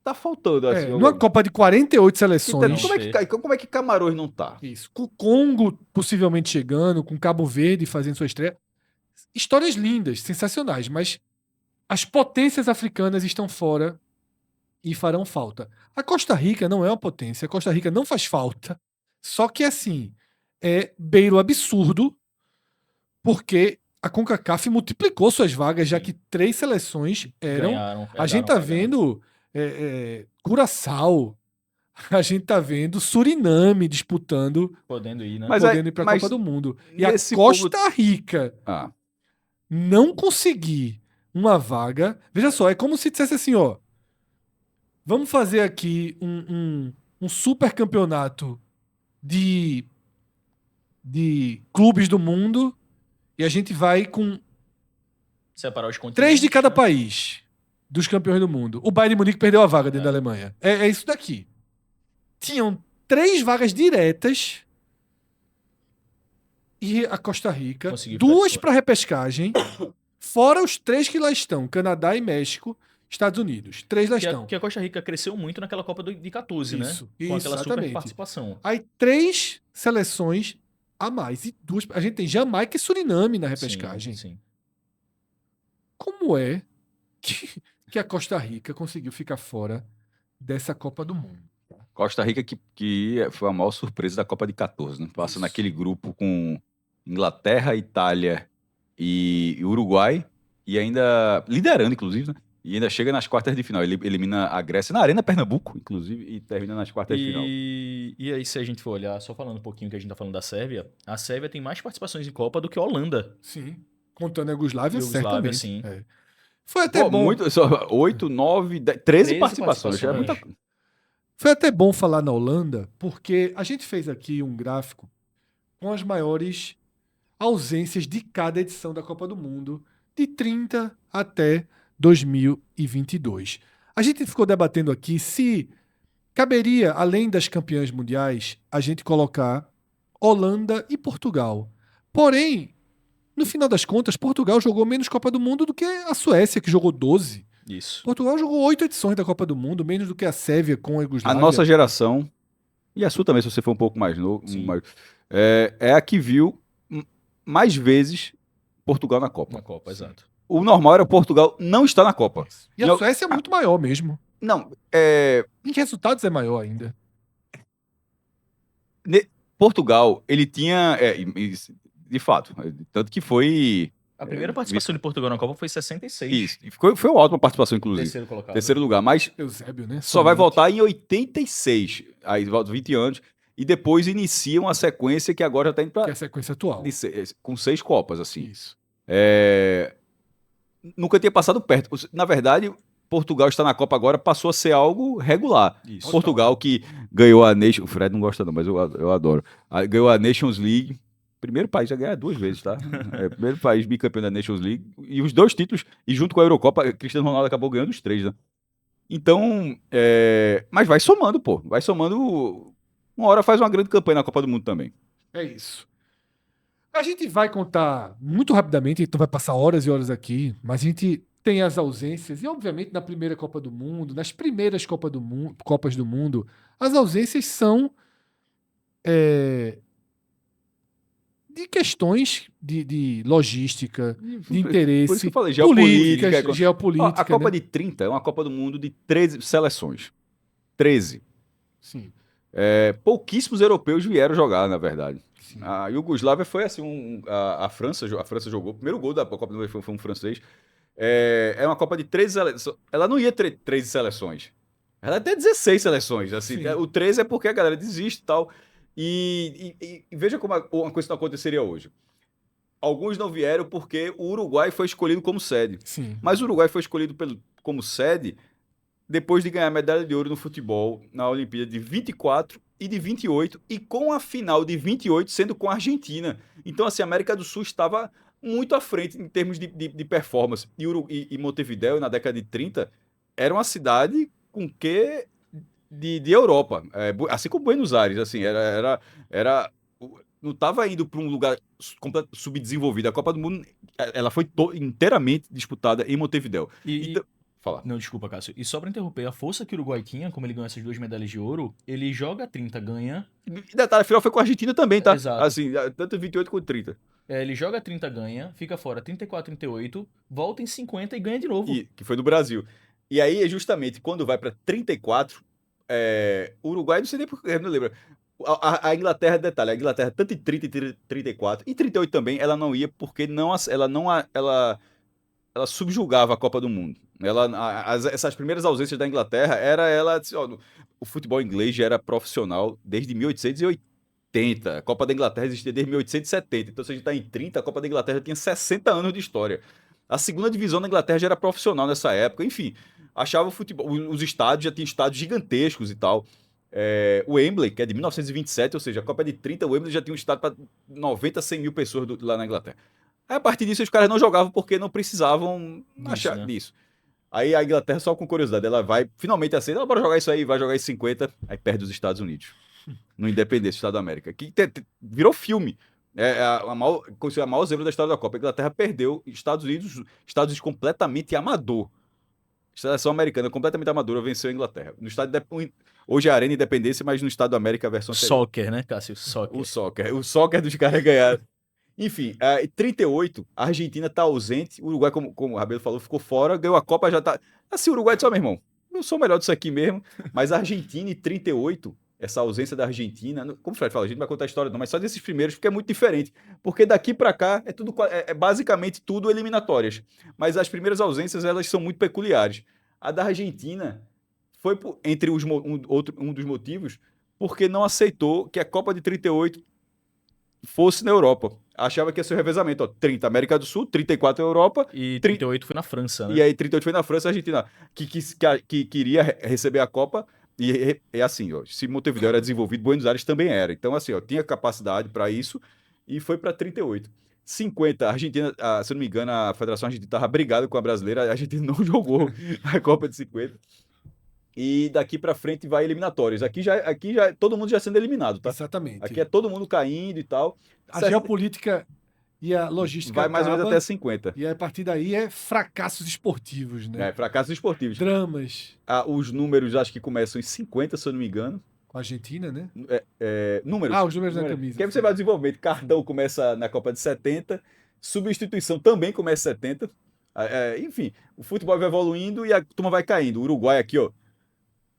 tá faltando. Assim, Numa Copa de 48 Então, seleções. como é que Camarões não tá? Isso. Com o Congo possivelmente chegando, com Cabo Verde fazendo sua estreia. Histórias lindas, sensacionais, mas as potências africanas estão fora e farão falta. A Costa Rica não é uma potência, a Costa Rica não faz falta. Só que assim, é beiro absurdo, porque a CONCACAF multiplicou suas vagas, já que 3 seleções eram. A gente tá vendo Curaçao, a gente tá vendo Suriname disputando, Podendo ir, né? podendo ir para a Copa do Mundo. E a Costa Rica não conseguir uma vaga. Veja só, é como se dissesse assim, ó. Vamos fazer aqui um super campeonato de clubes do mundo e a gente vai com Separar os continentes. 3 de cada país dos campeões do mundo. O Bayern de Munique perdeu a vaga dentro da Alemanha. É isso daqui. Tinham 3 vagas diretas e a Costa Rica, Conseguiu 2 para repescagem, fora os 3 que lá estão, Canadá e México, Estados Unidos. 3 lá estão. Que a Costa Rica cresceu muito naquela Copa de 14, né? Com aquela super participação. Aí 3 seleções a mais. E 2. A gente tem Jamaica e Suriname na repescagem. Sim. Como é que a Costa Rica conseguiu ficar fora dessa Copa do Mundo? Costa Rica que foi a maior surpresa da Copa de 14, né? Passa naquele grupo com Inglaterra, Itália e Uruguai, e ainda liderando, inclusive, né? E ainda chega nas quartas de final. Ele elimina a Grécia na Arena Pernambuco, inclusive, e termina nas quartas de final. E aí, se a gente for olhar, só falando um pouquinho que a gente tá falando da Sérvia, a Sérvia tem mais participações em Copa do que a Holanda. Sim. Contando a Iugoslávia, certamente. Sim. Foi até bom. 8, 9, 10, 13 participações. Já é muita... Foi até bom falar na Holanda, porque a gente fez aqui um gráfico com as maiores ausências de cada edição da Copa do Mundo, de 30 até 2022. A gente ficou debatendo aqui se caberia, além das campeãs mundiais, a gente colocar Holanda e Portugal. Porém, no final das contas, Portugal jogou menos Copa do Mundo do que a Suécia, que jogou 12. Isso. Portugal jogou 8 edições da Copa do Mundo, menos do que a Sérvia com a Iugoslávia. A nossa geração, e a sua também, se você for um pouco mais novo, é a que viu mais vezes Portugal na Copa. Na Copa, exato. O normal era Portugal não estar na Copa. E a Suécia é muito maior mesmo. Não, Em resultados é maior ainda. Portugal, ele tinha... de fato, tanto que foi... A primeira participação de Portugal na Copa foi em 66. Isso, e foi uma ótima participação, inclusive. Terceiro colocado. Terceiro lugar, mas Eusébio, né? só vai Somente. voltar em 86, aí volta 20 anos, e depois inicia uma sequência que agora já está indo Que é para a sequência atual. com 6 Copas, assim. Isso. Nunca tinha passado perto. Na verdade, Portugal está na Copa agora, passou a ser algo regular. Isso. Portugal que ganhou a Nations... O Fred não gosta não, mas eu adoro. Ganhou a Nations League. Primeiro país a ganhar 2 vezes, tá? Primeiro país bicampeão da Nations League. E os 2 títulos, e junto com a Eurocopa, Cristiano Ronaldo acabou ganhando os 3, né? Então, mas vai somando, pô. Vai somando. Uma hora faz uma grande campanha na Copa do Mundo também. É isso. A gente vai contar muito rapidamente, então vai passar horas e horas aqui, mas a gente tem as ausências, e obviamente na primeira Copa do Mundo, nas primeiras Copas do Mundo, as ausências são de questões de logística, de interesse, Por isso que eu falei, políticas, geopolítica. geopolítica. A Copa né? de 30 é uma Copa do Mundo de 13 seleções. 13. Sim, Pouquíssimos europeus vieram jogar, na verdade. sim. A Iugoslávia foi assim, a França jogou, o primeiro gol da Copa do Mundo foi um francês. É uma Copa de 13 seleções. Ela não ia ter 13 seleções. Ela ia ter 16 seleções. Assim, Sim. o 13 é porque a galera desiste e tal. E veja como uma coisa não aconteceria hoje. Alguns não vieram porque o Uruguai foi escolhido como sede. Sim. Mas o Uruguai foi escolhido como sede depois de ganhar a medalha de ouro no futebol na Olimpíada de 24 e de 28, e com a final de 28 sendo com a Argentina. Então, assim, a América do Sul estava muito à frente em termos de performance. E Montevidéu, na década de 30, era uma cidade com quê de Europa. Assim como Buenos Aires, assim, não estava indo para um lugar subdesenvolvido. A Copa do Mundo, ela foi inteiramente disputada em Montevidéu. Então, fala. Não, desculpa, Cássio. E só pra interromper, a força que o Uruguai tinha, como ele ganhou essas 2 medalhas de ouro, ele joga 30, ganha. E detalhe, a final foi com a Argentina também, tá? Exato. Assim, tanto 28 quanto 30. Ele joga 30, ganha, fica fora 34, 38, volta em 50 e ganha de novo. Que foi no Brasil. E aí, é justamente quando vai para 34, o Uruguai, não sei nem porque, não lembro. A Inglaterra, detalhe, a Inglaterra, tanto em 30 e 34, e 38 também, ela não ia porque ela subjugava a Copa do Mundo. Essas primeiras ausências da Inglaterra, ela disse, ó, o futebol inglês já era profissional desde 1880. A Copa da Inglaterra existia desde 1870. Então, se a gente está em 30, a Copa da Inglaterra tinha 60 anos de história. A segunda divisão da Inglaterra já era profissional nessa época. Enfim, achava o futebol... Os estádios já tinham estádios gigantescos e tal. O Wembley, que é de 1927, ou seja, a Copa de 30, o Wembley já tinha um estádio para 90, 100 mil pessoas lá na Inglaterra. Aí, a partir disso, os caras não jogavam porque não precisavam disso. Aí a Inglaterra, só com curiosidade, ela vai finalmente aceita, bora jogar isso aí, vai jogar em 50, aí perde os Estados Unidos. No Independência, Estado da América. Que virou filme. A maior zebra da história da Copa. A Inglaterra perdeu, Estados Unidos completamente amador. A seleção americana completamente amadora venceu a Inglaterra. No estádio hoje é a Arena Independência, mas no Estado da América a versão Soccer, né, Cássio? Soccer. O soccer dos caras ganharam. Enfim, em 38, a Argentina tá ausente, o Uruguai, como o Rabelo falou, ficou fora, ganhou a Copa, já tá... Assim, o Uruguai disse, ó, meu irmão, eu sou o melhor disso aqui mesmo, mas a Argentina em 38, essa ausência da Argentina, como o Fred fala, a gente não vai contar a história não, mas só desses primeiros, porque é muito diferente, porque daqui pra cá é basicamente tudo eliminatórias, mas as primeiras ausências, elas são muito peculiares. A da Argentina foi, entre um dos motivos, porque não aceitou que a Copa de 38 fosse na Europa. Achava que ia ser o revezamento, ó, 30 América do Sul, 34 Europa. E 38 foi na França, né? E aí 38 foi na França, a Argentina, que queria receber a Copa. E é assim, ó, se Montevidéu era desenvolvido, Buenos Aires também era. Então, assim, ó, tinha capacidade para isso e foi para 38. 50, a Argentina, se eu não me engano, a Federação Argentina estava brigada com a brasileira, a Argentina não jogou a Copa de 50. E daqui para frente vai eliminatórios. Aqui já todo mundo já sendo eliminado, tá? Exatamente. Aqui é todo mundo caindo e tal. A geopolítica e a logística vai mais ou menos até 50. E a partir daí é fracassos esportivos, né? Fracassos esportivos. Dramas. Os números acho que começam em 50, se eu não me engano. Com a Argentina, né? Números. Os números da camisa. Que aí você vai desenvolver. Cartão começa na Copa de 70. Substituição também começa em 70. Enfim, o futebol vai evoluindo e a turma vai caindo. O Uruguai aqui, ó.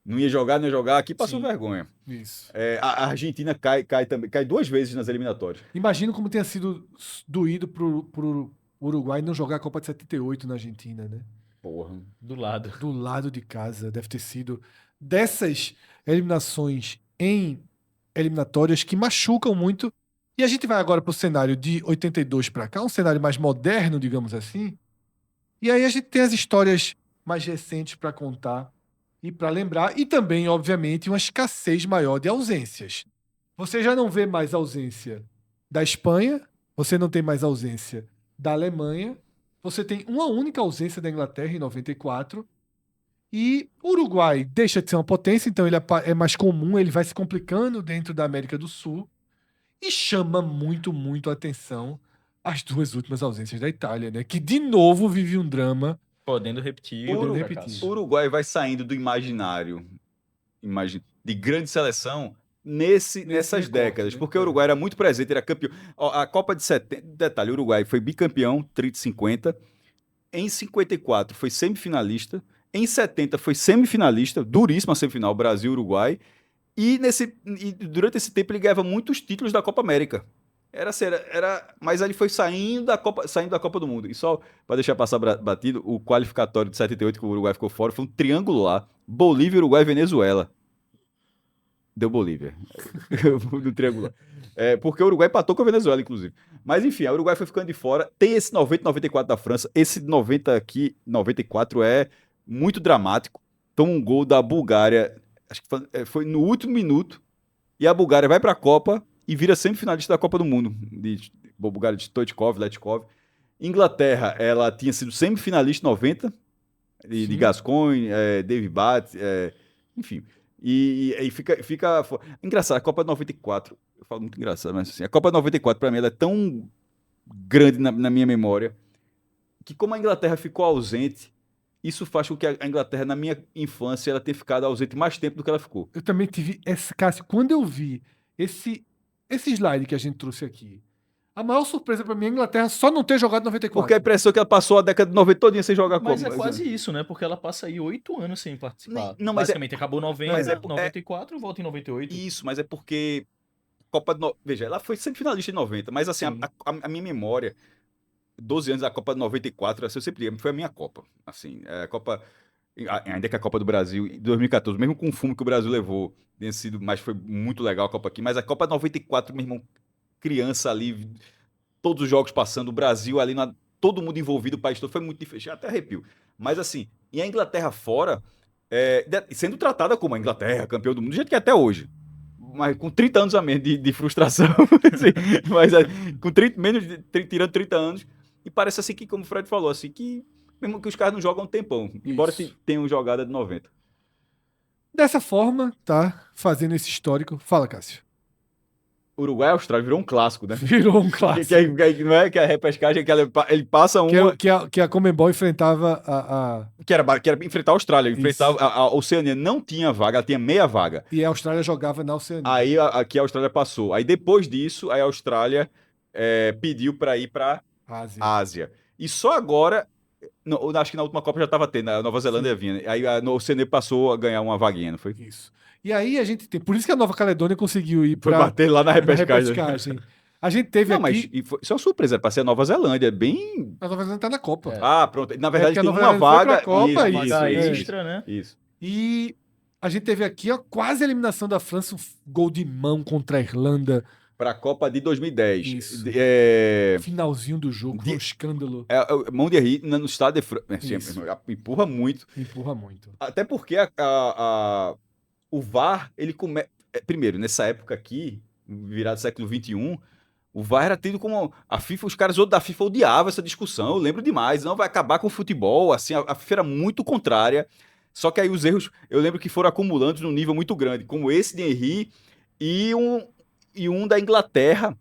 Não ia jogar, aqui passou Sim. vergonha. Isso. A Argentina cai 2 vezes nas eliminatórias. Imagino como tenha sido doído pro Uruguai não jogar a Copa de 78 na Argentina, né? Porra. Do lado. Do lado de casa, deve ter sido dessas eliminações em eliminatórias que machucam muito. E a gente vai agora para o cenário de 82 para cá, um cenário mais moderno, digamos assim. E aí a gente tem as histórias mais recentes para contar e para lembrar, e também, obviamente, uma escassez maior de ausências. Você já não vê mais ausência da Espanha, você não tem mais ausência da Alemanha, você tem uma única ausência da Inglaterra em 94, e o Uruguai deixa de ser uma potência, então ele é mais comum, ele vai se complicando dentro da América do Sul, e chama muito, muito a atenção as 2 últimas ausências da Itália, né? Que de novo vive um drama. Podendo repetir. Podendo o repetir. fracasso. O Uruguai vai saindo do imaginário de grande seleção nessas recorte, décadas, né? porque o Uruguai era muito presente, era campeão. Ó, a Copa de 70, detalhe, o Uruguai foi bicampeão, 30 e 50. Em 54 foi semifinalista. Em 70 foi semifinalista, duríssima semifinal, Brasil e Uruguai. E durante esse tempo ele ganhava muitos títulos da Copa América. Mas ele foi saindo da Copa do Mundo. E só para deixar passar batido, o qualificatório de 78 que o Uruguai ficou fora foi um triângulo lá. Bolívia, Uruguai e Venezuela. Deu Bolívia. No triângulo. Porque o Uruguai empatou com a Venezuela, inclusive. Mas enfim, o Uruguai foi ficando de fora. Tem esse 90 94 da França. Esse 90 aqui, 94, é muito dramático. Toma um gol da Bulgária. Acho que foi no último minuto. E a Bulgária vai para a Copa e vira semifinalista da Copa do Mundo. Bulgária de Stoichkov, Letkov. Inglaterra, ela tinha sido semifinalista em 90. De Gascoigne, David Batty, enfim. E fica engraçado, a Copa de 94, eu falo muito engraçado, mas assim, a Copa de 94 para mim ela é tão grande na minha memória, que como a Inglaterra ficou ausente, isso faz com que a Inglaterra, na minha infância, ela tenha ficado ausente mais tempo do que ela ficou. Eu também tive Cássio, quando eu vi esse slide que a gente trouxe aqui, a maior surpresa pra mim é a Inglaterra só não ter jogado 94. Porque a impressão é que ela passou a década de 90 todinha sem jogar Mas Copa. é quase isso, né? Porque ela passa aí 8 anos sem participar. Não, mas basicamente, acabou 90, mas 94, volta em 98. Isso, mas é porque Veja, ela foi semifinalista em 90, mas assim, a minha memória, 12 anos da Copa de 94, assim, eu sempre digo, foi a minha Copa. Assim, a Copa, ainda que a Copa do Brasil, em 2014, mesmo com o fumo que o Brasil levou, tenha sido, mas foi muito legal a Copa aqui, mas a Copa de 94, meu irmão, criança ali, todos os jogos passando, o Brasil ali, todo mundo envolvido, o país todo, foi muito difícil, até arrepio. Mas assim, e a Inglaterra fora, sendo tratada como a Inglaterra, campeão do mundo, do jeito que é até hoje. Mas com 30 anos a menos de frustração, assim, mas tirando 30 anos, e parece assim que, como o Fred falou, assim, que mesmo que os caras não jogam um tempão, embora tenham jogada de 90. Dessa forma, tá fazendo esse histórico. Fala, Cássio. Uruguai e Austrália virou um clássico, né? Virou um clássico. Não é que a repescagem, que ele passa uma... Que a Conmebol enfrentava Que era enfrentar a Austrália, enfrentava a Oceania, não tinha vaga, ela tinha meia vaga. E a Austrália jogava na Oceania. Aí aqui a Austrália passou. Aí depois disso, a Austrália pediu para ir para Ásia. E só agora, acho que na última Copa já estava tendo, a Nova Zelândia vinha. Aí a Oceania passou a ganhar uma vaguinha, não foi? Isso. E aí a gente tem... Por isso que a Nova Caledônia conseguiu ir Foi para... bater lá na repescagem. A gente teve não, aqui... Mas isso é uma surpresa, para ser a Nova Zelândia, bem... A Nova Zelândia tá na Copa. Pronto. Na verdade, tem porque uma vaga... Copa, vaga extra, né? Isso. E a gente teve aqui, ó, quase a eliminação da França, um gol de mão contra a Irlanda. Para a Copa de 2010. Isso. Finalzinho do jogo, foi um escândalo. Mão de Henry no estádio de França. Empurra muito. Empurra muito. Até porque o VAR, ele começa... Primeiro, nessa época aqui, virado do século XXI, o VAR era tido como... A FIFA, os caras da FIFA odiavam essa discussão, eu lembro demais. Não vai acabar com o futebol, assim, a FIFA era muito contrária. Só que aí os erros, eu lembro que foram acumulando num nível muito grande, como esse de Henry e um da Inglaterra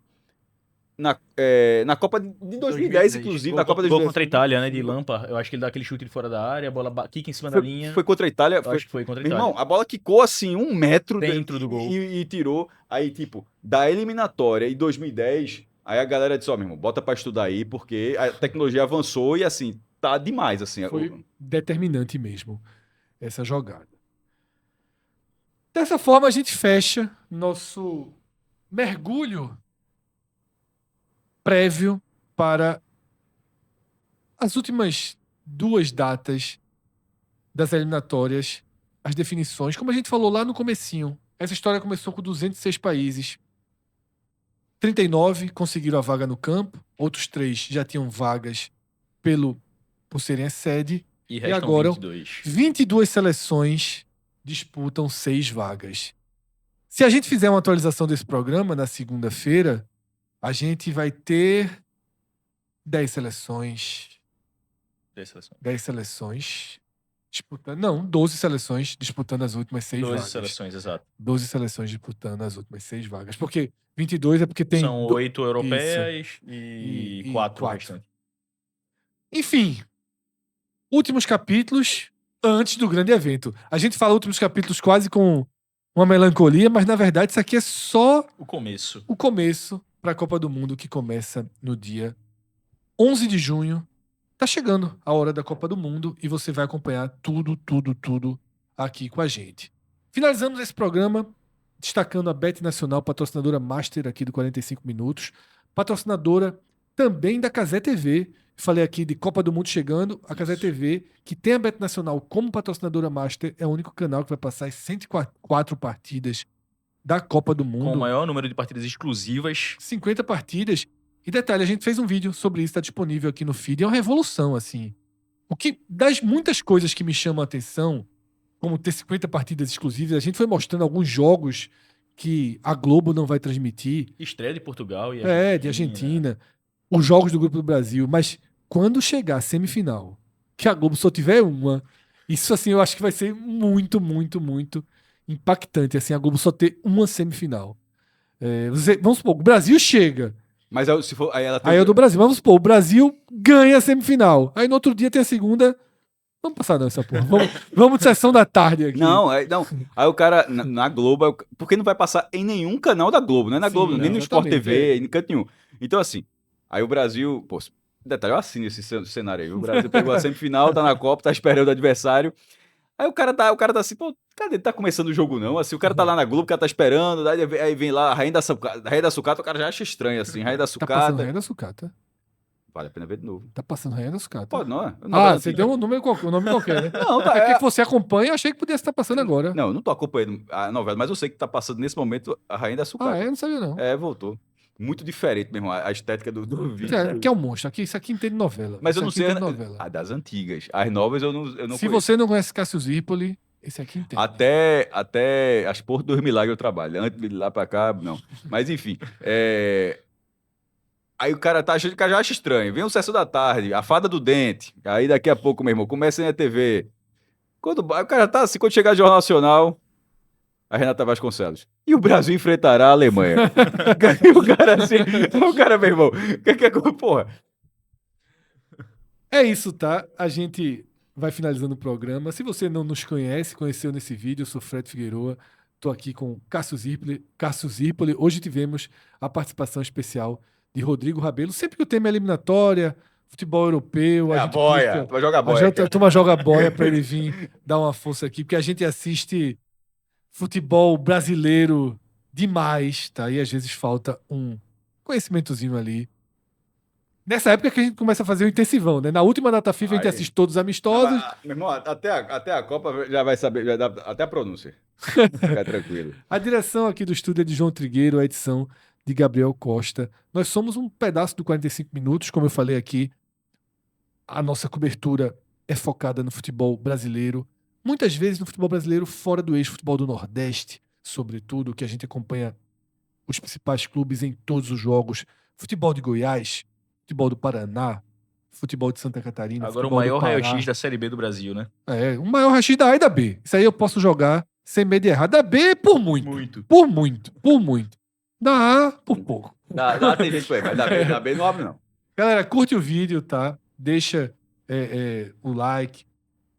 na Copa de 2010, inclusive. Na Copa de 2010. Gol contra a Itália, né? De Lampard. Eu acho que ele dá aquele chute de fora da área, a bola quica em cima da linha. Foi contra a Itália? Acho que foi contra a Meu Itália. irmão, a bola quicou assim, 1 metro dentro do gol. E tirou. Aí, tipo, da eliminatória em 2010, aí a galera disse: ó, meu irmão, bota pra estudar aí, porque a tecnologia avançou e assim, tá demais. Assim, Foi determinante mesmo essa jogada. Dessa forma, a gente fecha nosso mergulho prévio para as últimas 2 datas das eliminatórias, as definições. Como a gente falou lá no comecinho, essa história começou com 206 países. 39 conseguiram a vaga no campo, outros 3 já tinham vagas por serem a sede. E restam agora, 22. 22 seleções disputam 6 vagas. Se a gente fizer uma atualização desse programa na segunda-feira, a gente vai ter 10 seleções. 10 seleções disputando. Não, 12 seleções disputando as últimas 6 vagas. 12 seleções, exato. 12 seleções disputando as últimas 6 vagas. Porque 22 é porque tem. São 8 europeias e 4 quatro. restantes. Enfim, últimos capítulos antes do grande evento. A gente fala últimos capítulos quase com uma melancolia, mas na verdade isso aqui é só o começo para a Copa do Mundo, que começa no dia 11 de junho. Tá chegando a hora da Copa do Mundo e você vai acompanhar tudo aqui com a gente. Finalizamos esse programa destacando a Bet Nacional, patrocinadora master aqui do 45 Minutos, patrocinadora também da Cazé TV. Falei aqui de Copa do Mundo chegando, a Cazé TV, que tem a Bet Nacional como patrocinadora master, é o único canal que vai passar as 104 partidas da Copa do Mundo. Com o maior número de partidas exclusivas. 50 partidas. E detalhe, a gente fez um vídeo sobre isso, está disponível aqui no feed. É uma revolução, assim. O que, das muitas coisas que me chamam a atenção, como ter 50 partidas exclusivas, a gente foi mostrando alguns jogos que a Globo não vai transmitir. Estreia de Portugal e Argentina. De Argentina. Os jogos do Grupo do Brasil. Mas quando chegar a semifinal, que a Globo só tiver uma, isso, assim, eu acho que vai ser muito impactante, assim, a Globo só ter uma semifinal. Vamos supor, o Brasil chega. Mas se for, aí ela tem... Aí é o do Brasil. Vamos supor, o Brasil ganha a semifinal. Aí no outro dia tem a segunda. Vamos passar não essa porra. Vamos de sessão da tarde aqui. Não. Aí o cara, na Globo, porque não vai passar em nenhum canal da Globo, não é na Globo, nem no Sport TV, em canto nenhum. Então, assim, aí o Brasil, pô, detalhe, eu assino esse cenário aí. O Brasil pegou a semifinal, tá na Copa, tá esperando o adversário. Aí o cara tá assim, pô, cadê? Tá começando o jogo não? Assim, o cara tá lá na Globo, o cara tá esperando, aí vem lá a Rainha da Sucata, o cara já acha estranho, assim, Rainha da Sucata. Tá passando Rainha da Sucata? Vale a pena ver de novo. Tá passando Rainha da Sucata? Pode, não é? Você deu um nome qualquer, né? Não, tá. É que você acompanha, achei que podia estar passando agora. Não, eu não tô acompanhando a novela, mas eu sei que tá passando nesse momento a Rainha da Sucata. Eu não sabia não. Voltou. Muito diferente, meu irmão, a estética do vídeo. Que é um monstro. Isso aqui entende novela. Mas eu não sei novela. das antigas. As novas eu não Se conheço. você não conhece Cássio Zirpoli, esse aqui entende. Até as Portas dos Milagres eu trabalho. Antes de lá pra cá, não. Mas enfim. Aí o cara já acha estranho. Vem o Sessão da Tarde, a Fada do Dente. Aí daqui a pouco, meu irmão, começa na TV. Quando o cara tá assim, quando chegar o Jornal Nacional, a Renata Vasconcelos. E o Brasil enfrentará a Alemanha. E o cara assim, meu irmão, porra. É isso, tá? A gente vai finalizando o programa. Se você não nos conheceu nesse vídeo, eu sou Fred Figueroa. Tô aqui com Cássio Zirpoli. Hoje tivemos a participação especial de Rodrigo Rabelo. Sempre que o tema é eliminatória, futebol europeu... A boia, vai jogar boia. A turma joga boia pra ele vir dar uma força aqui, porque a gente assiste futebol brasileiro demais, tá? E às vezes falta um conhecimentozinho ali. Nessa época que a gente começa a fazer o intensivão, né? Na última data FIFA a gente assiste todos amistosos. Meu irmão, até a Copa já vai saber, já dá até a pronúncia. Fica tranquilo. A direção aqui do estúdio é de João Trigueiro, a edição de Gabriel Costa. Nós somos um pedaço do 45 Minutos, como eu falei aqui. A nossa cobertura é focada no futebol brasileiro. Muitas vezes no futebol brasileiro fora do eixo, futebol do Nordeste, sobretudo, que a gente acompanha os principais clubes em todos os jogos. Futebol de Goiás, futebol do Paraná, futebol de Santa Catarina. Agora o maior raio-x da Série B do Brasil, né? O maior raio-x da A e da B. Isso aí eu posso jogar sem medo de errar. Da B, por muito. Por muito. Da A, por pouco. Dá tem gente aí, mas da B não abre, não. Galera, curte o vídeo, tá? Deixa o like.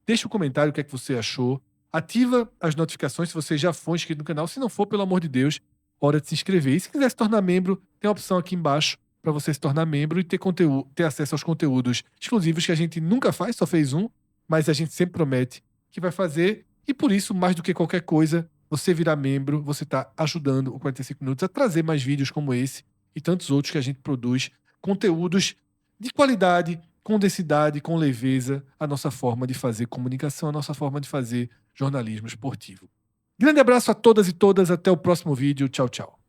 Deixa um comentário o que é que você achou. Ativa as notificações se você já for inscrito no canal. Se não for, pelo amor de Deus, hora de se inscrever. E se quiser se tornar membro, tem a opção aqui embaixo para você se tornar membro e ter acesso aos conteúdos exclusivos que a gente nunca faz, só fez um, mas a gente sempre promete que vai fazer. E por isso, mais do que qualquer coisa, você virar membro, você está ajudando o 45 Minutos a trazer mais vídeos como esse e tantos outros que a gente produz, conteúdos de qualidade, com densidade, com leveza, a nossa forma de fazer comunicação, a nossa forma de fazer jornalismo esportivo. Grande abraço a todas e todas, até o próximo vídeo. Tchau, tchau.